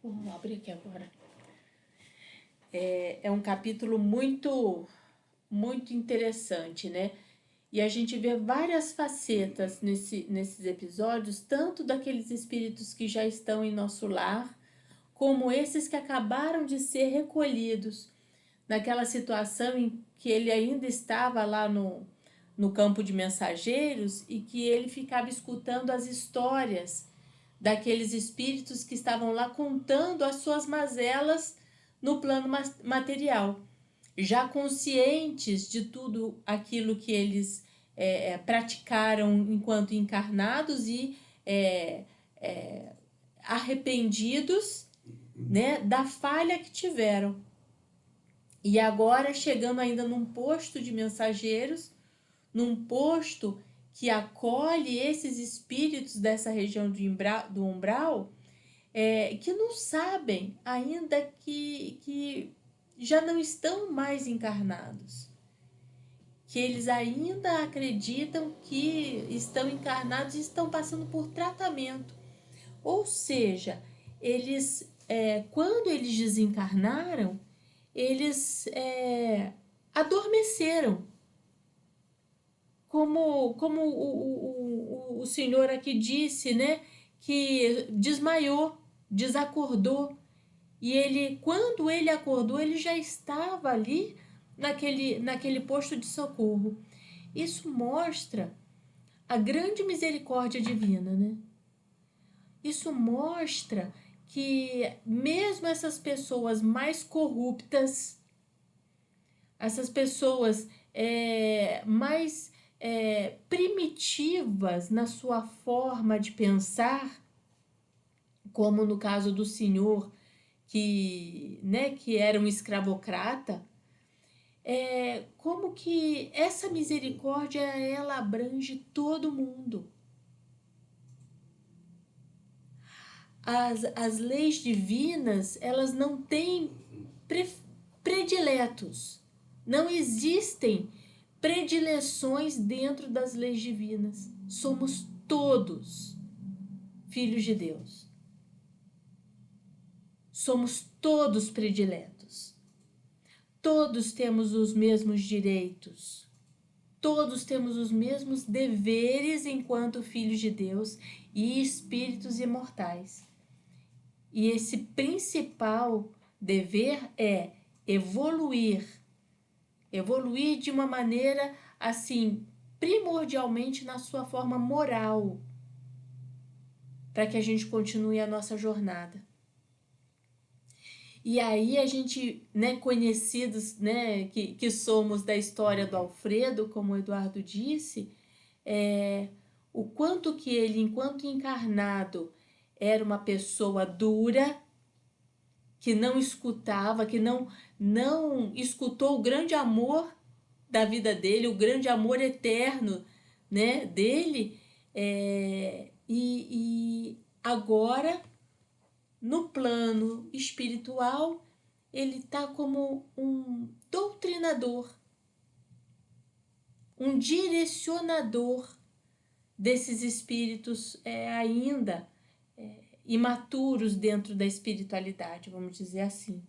Vamos abrir aqui agora. É um capítulo muito, muito interessante, né? E a gente vê várias facetas nesses episódios, tanto daqueles espíritos que já estão em nosso lar, como esses que acabaram de ser recolhidos naquela situação em que ele ainda estava lá no campo de mensageiros e que ele ficava escutando as histórias daqueles espíritos que estavam lá contando as suas mazelas no plano material, já conscientes de tudo aquilo que eles praticaram enquanto encarnados e arrependidos, né, da falha que tiveram. E agora chegando ainda num posto de mensageiros, num posto que acolhe esses espíritos dessa região do umbral, que não sabem ainda que já não estão mais encarnados, que eles ainda acreditam que estão encarnados e estão passando por tratamento. Ou seja, eles, quando eles desencarnaram, eles adormeceram, como o senhor aqui disse, né, que desmaiou, desacordou. E ele, quando ele acordou, ele já estava ali naquele posto de socorro. Isso mostra a grande misericórdia divina, né? Isso mostra que mesmo essas pessoas mais corruptas, essas pessoas mais primitivas na sua forma de pensar, como no caso do senhor que era um escravocrata, como que essa misericórdia ela abrange todo mundo. As leis divinas, elas não têm prediletos. Não existem predileções dentro das leis divinas. Somos todos filhos de Deus. Somos todos prediletos. Todos temos os mesmos direitos. Todos temos os mesmos deveres enquanto filhos de Deus e espíritos imortais. E esse principal dever é evoluir de uma maneira assim, primordialmente na sua forma moral, para que a gente continue a nossa jornada. E aí a gente, conhecidos, que somos da história do Alfredo, como o Eduardo disse, o quanto que ele, enquanto encarnado, era uma pessoa dura, que não escutava, que não escutou o grande amor da vida dele, o grande amor eterno, dele, e agora, no plano espiritual, ele está como um doutrinador, um direcionador desses espíritos ainda imaturos dentro da espiritualidade, vamos dizer assim.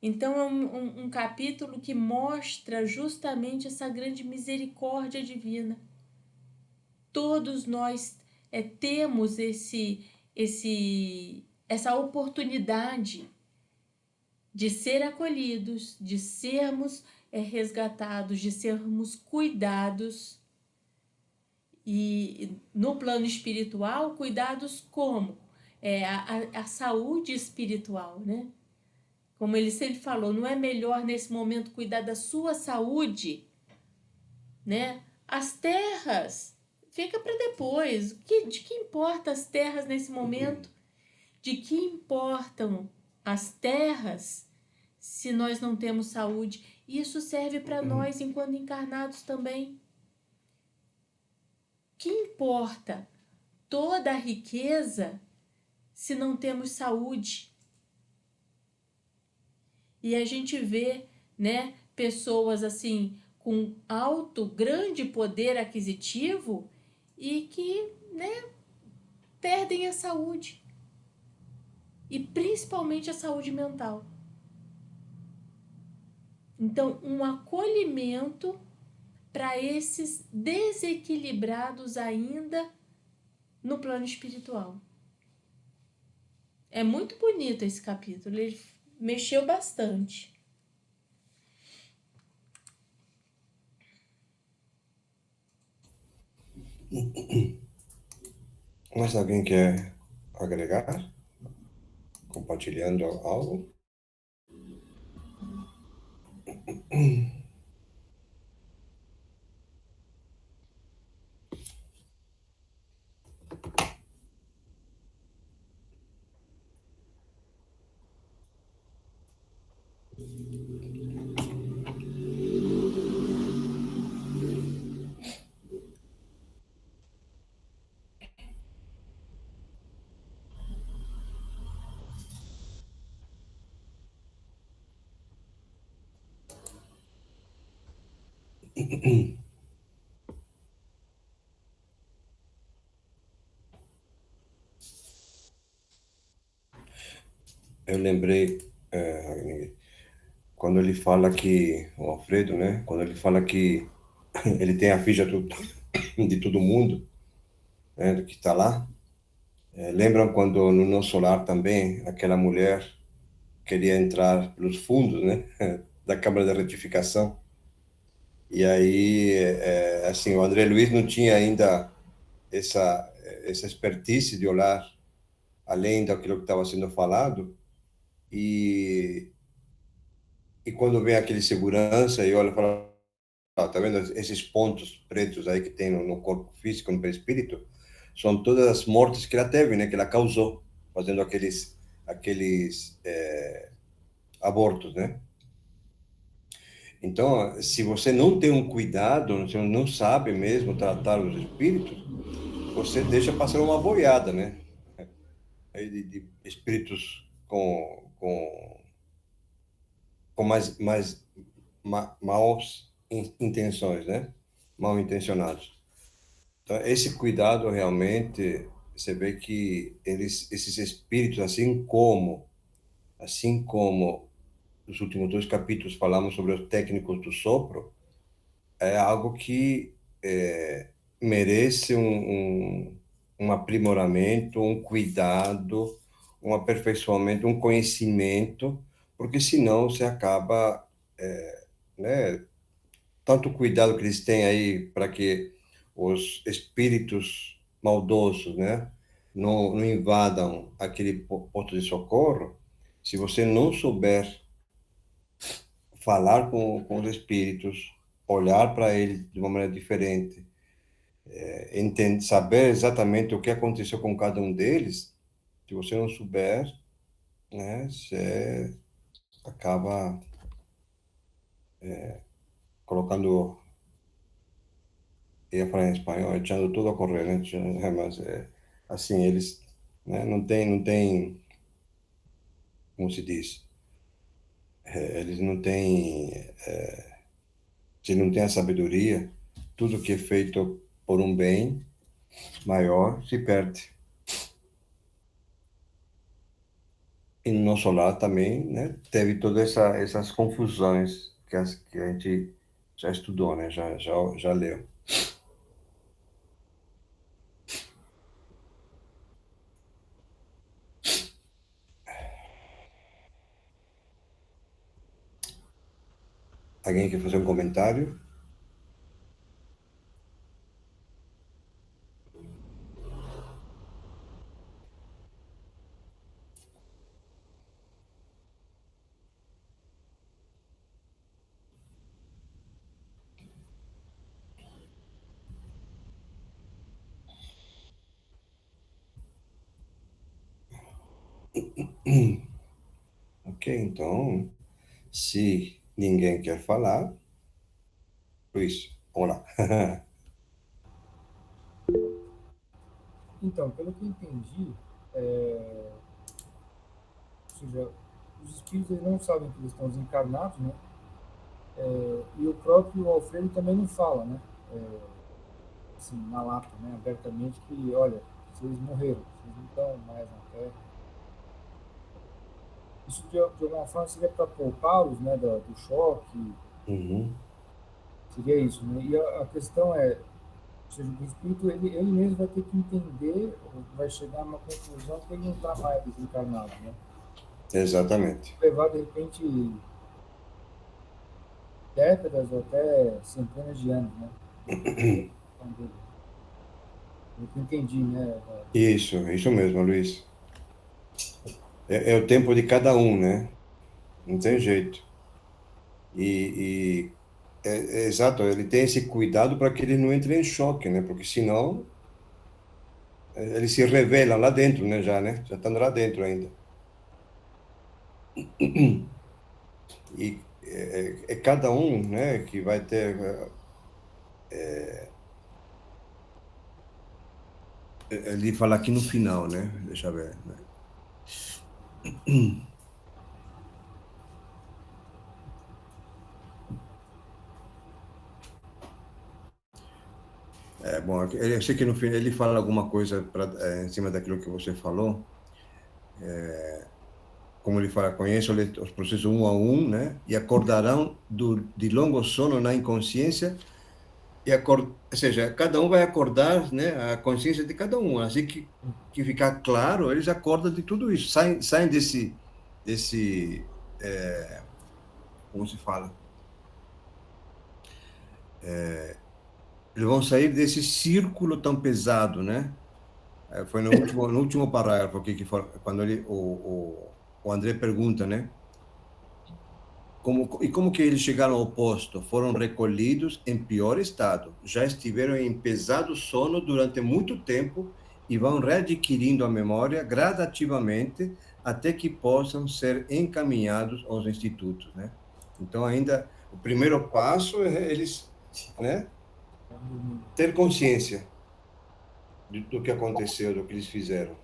Então, é um capítulo que mostra justamente essa grande misericórdia divina. Todos nós temos essa oportunidade de ser acolhidos, de sermos resgatados, de sermos cuidados. E no plano espiritual, cuidados como? A saúde espiritual, né? Como ele sempre falou, não é melhor nesse momento cuidar da sua saúde, né? As terras, fica para depois. De que importa as terras nesse momento? De que importam as terras se nós não temos saúde? Isso serve para nós enquanto encarnados também. Que importa toda a riqueza se não temos saúde? E a gente vê, pessoas assim com grande poder aquisitivo e que, perdem a saúde. E principalmente a saúde mental. Então, um acolhimento para esses desequilibrados ainda no plano espiritual. É muito bonito esse capítulo, ele mexeu bastante. Mais alguém quer agregar? Compartilhando algo? Eu lembrei, quando ele fala que, o Alfredo, né? Quando ele fala que ele tem a ficha de todo mundo, né? Que está lá. Lembram quando no nosso lar também, aquela mulher queria entrar pelos fundos, né? Da Câmara de Retificação. E aí, assim, o André Luiz não tinha ainda essa expertise de olhar além daquilo que estava sendo falado. E, e quando vem aquele segurança e olha e fala, tá vendo esses pontos pretos aí que tem no corpo físico, no perispírito? São todas as mortes que ela teve, né? Que ela causou, fazendo aqueles abortos, né? Então, se você não tem um cuidado, você não sabe mesmo tratar os espíritos, você deixa passar uma boiada, né? Aí de espíritos com maus intenções, né? Mal intencionados. Então, esse cuidado realmente, você vê que esses espíritos, assim como nos últimos dois capítulos falamos sobre os técnicos do sopro, é algo que merece um aprimoramento, um cuidado, um aperfeiçoamento, um conhecimento, porque senão você acaba, né, tanto cuidado que eles têm aí para que os espíritos maldosos, né, não invadam aquele ponto de socorro. Se você não souber falar com os espíritos, olhar para eles de uma maneira diferente, entender, saber exatamente o que aconteceu com cada um deles, se você não souber, né, você acaba colocando, ia falar em espanhol, echando tudo a correr, né? Mas assim, eles, né, não tem, como se diz, eles não têm, se não têm a sabedoria, tudo que é feito por um bem maior se perde. E no nosso lar também, né, teve todas essas confusões que a gente já estudou, né, já leu. Alguém quer fazer um comentário? Ok, então, se ninguém quer falar, Luiz, vamos lá. Então, pelo que eu entendi, ou seja, os espíritos eles não sabem que eles estão desencarnados, né? E o próprio Alfredo também não fala, né? Assim, na lata, né? Abertamente que, olha, vocês morreram, vocês não estão mais na Terra. Isso de alguma forma seria para poupá-los, né? Do choque, Uhum, seria isso, né? E a questão é, ou seja, o espírito ele mesmo vai ter que entender, vai chegar a uma conclusão que ele não está mais desencarnado, né? exatamente. Levar de repente décadas ou até centenas de anos, né? Eu que entendi, né? Isso mesmo, Luiz. É o tempo de cada um, né? Não tem jeito. E exato, ele tem esse cuidado para que ele não entre em choque, né? Porque senão eles se revelam lá dentro, né? Já, né? Já estão lá dentro ainda. E é cada um, né? Que vai ter. Ele fala aqui no final, né? Deixa eu ver. Né? Bom, eu sei que no fim ele fala alguma coisa em cima daquilo que você falou. Como ele fala, conheço os processos um a um, né? E acordarão de longo sono na inconsciência, ou seja, cada um vai acordar, né? A consciência de cada um. Assim que ficar claro, eles acordam de tudo isso, saem desse como se fala? Eles vão sair desse círculo tão pesado, né? Foi no último parágrafo aqui quando o André pergunta, né? Como que eles chegaram ao posto? Foram recolhidos em pior estado, já estiveram em pesado sono durante muito tempo e vão readquirindo a memória gradativamente até que possam ser encaminhados aos institutos, né? Então, ainda o primeiro passo é eles, né, ter consciência do que aconteceu, do que eles fizeram,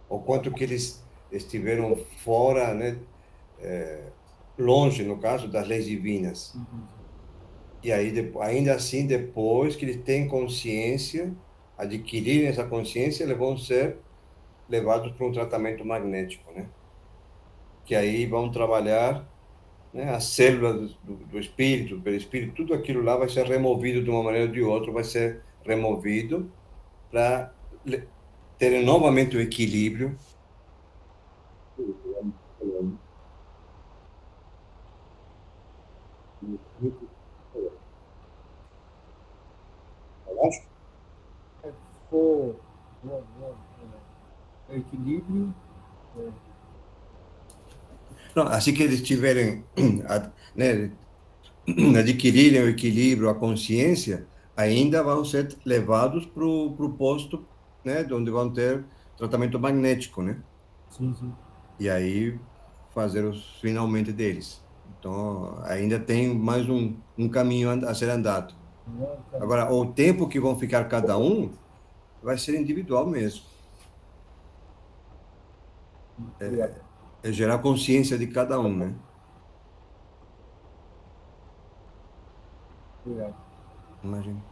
o quanto que eles estiveram fora, né, longe, no caso, das leis divinas. E aí, ainda assim, depois que eles têm consciência, adquirirem essa consciência, eles vão ser levados para um tratamento magnético, né? Que aí vão trabalhar, né, as células do espírito, do perispírito, tudo aquilo lá vai ser removido de uma maneira ou de outra, vai ser removido para terem novamente o equilíbrio. Ficou o equilíbrio. Não, assim que eles tiverem, né, adquirirem o equilíbrio, a consciência, ainda vão ser levados para o posto, né, onde vão ter tratamento magnético, né? Sim, sim. E aí fazer os finalmente deles. Então, ainda tem mais um caminho a ser andado. Agora, o tempo que vão ficar cada um vai ser individual mesmo. É gerar consciência de cada um, né? Obrigado. Imagina.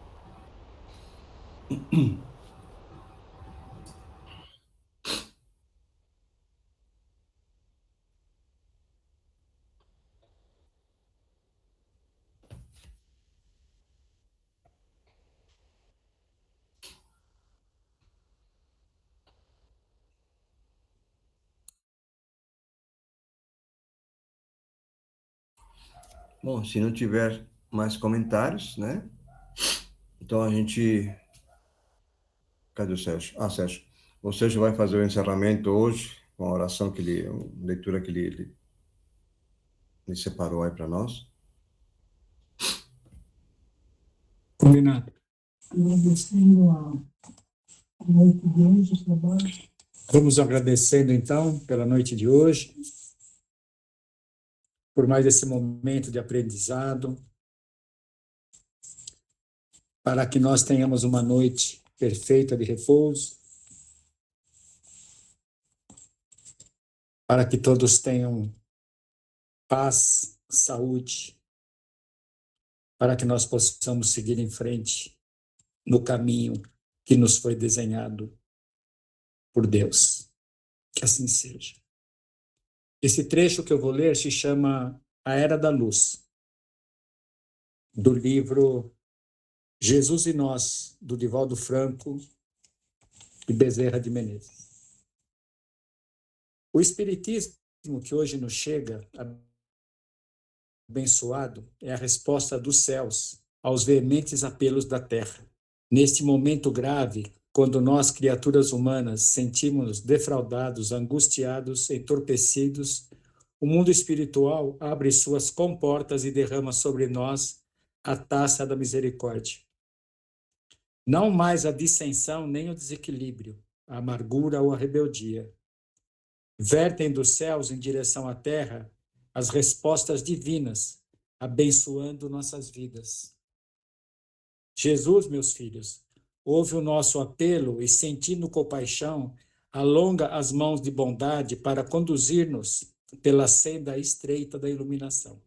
Bom, se não tiver mais comentários, né? Então a gente... Cadê o Sérgio? Ah, Sérgio. O Sérgio vai fazer o encerramento hoje, com a oração que ele... a leitura que ele separou aí para nós. Combinado. Vamos agradecendo, então, pela noite de hoje, por mais esse momento de aprendizado, para que nós tenhamos uma noite perfeita de repouso, para que todos tenham paz, saúde, para que nós possamos seguir em frente no caminho que nos foi desenhado por Deus. Que assim seja. Esse trecho que eu vou ler se chama A Era da Luz, do livro Jesus e Nós, do Divaldo Franco e Bezerra de Menezes. O Espiritismo que hoje nos chega, abençoado, é a resposta dos céus aos veementes apelos da terra. Neste momento grave, quando nós, criaturas humanas, sentimos-nos defraudados, angustiados, entorpecidos, o mundo espiritual abre suas comportas e derrama sobre nós a taça da misericórdia. Não mais a dissensão nem o desequilíbrio, a amargura ou a rebeldia. Vertem dos céus em direção à terra as respostas divinas, abençoando nossas vidas. Jesus, meus filhos, ouve o nosso apelo e, sentindo compaixão, alonga as mãos de bondade para conduzir-nos pela senda estreita da iluminação.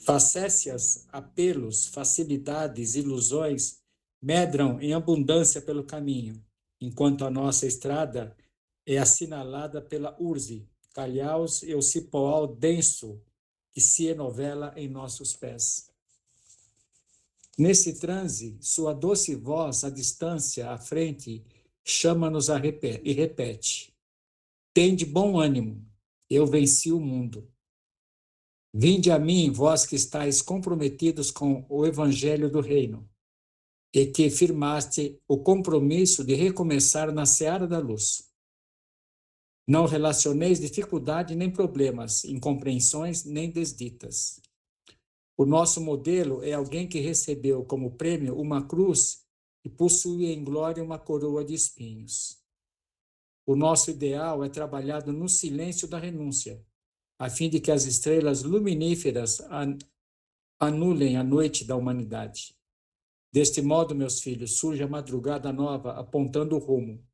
Facécias, apelos, facilidades, ilusões medram em abundância pelo caminho, enquanto a nossa estrada é assinalada pela urze, calhaus e o cipoal denso que se enovela em nossos pés. Nesse transe, sua doce voz, à distância, à frente, chama-nos e repete: tende bom ânimo, eu venci o mundo. Vinde a mim, vós que estáis comprometidos com o evangelho do reino, e que firmaste o compromisso de recomeçar na seara da luz. Não relacioneis dificuldade nem problemas, incompreensões nem desditas. O nosso modelo é alguém que recebeu como prêmio uma cruz e possui em glória uma coroa de espinhos. O nosso ideal é trabalhado no silêncio da renúncia, a fim de que as estrelas luminíferas anulem a noite da humanidade. Deste modo, meus filhos, surge a madrugada nova apontando o rumo.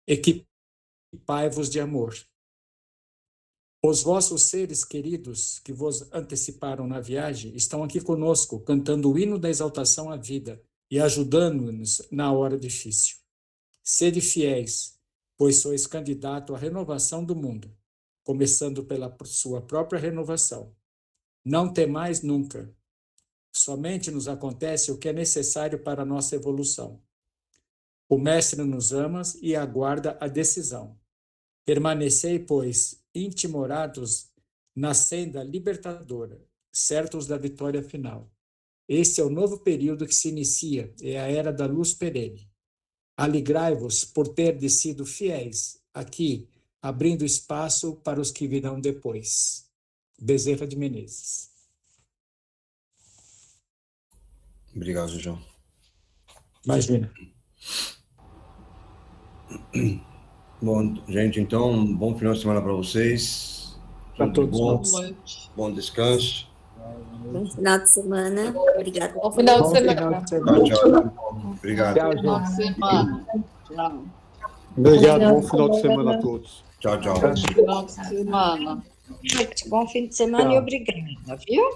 Equipai-vos de amor. Os vossos seres queridos que vos anteciparam na viagem estão aqui conosco, cantando o hino da exaltação à vida e ajudando-nos na hora difícil. Sede fiéis, pois sois candidato à renovação do mundo, começando pela sua própria renovação. Não temais nunca. Somente nos acontece o que é necessário para a nossa evolução. O Mestre nos ama e aguarda a decisão. Permanecei, pois, intimorados na senda libertadora, certos da vitória final. Este é o novo período que se inicia, é a era da luz perene. Alegrai-vos por ter sido fiéis, aqui, abrindo espaço para os que virão depois. Bezerra de Menezes. Obrigado, João. Imagina. Bom, gente, então, bom final de semana para vocês. Para todos bom, nós. bom descanso. Bom final de semana. Obrigada. Bom final de Bom semana. final de semana. Tchau. Obrigado. Tchau, Final de gente. semana. Tchau. Obrigado, bom final de semana a todos. Tchau. Final de semana. Bom fim de semana e obrigada, viu?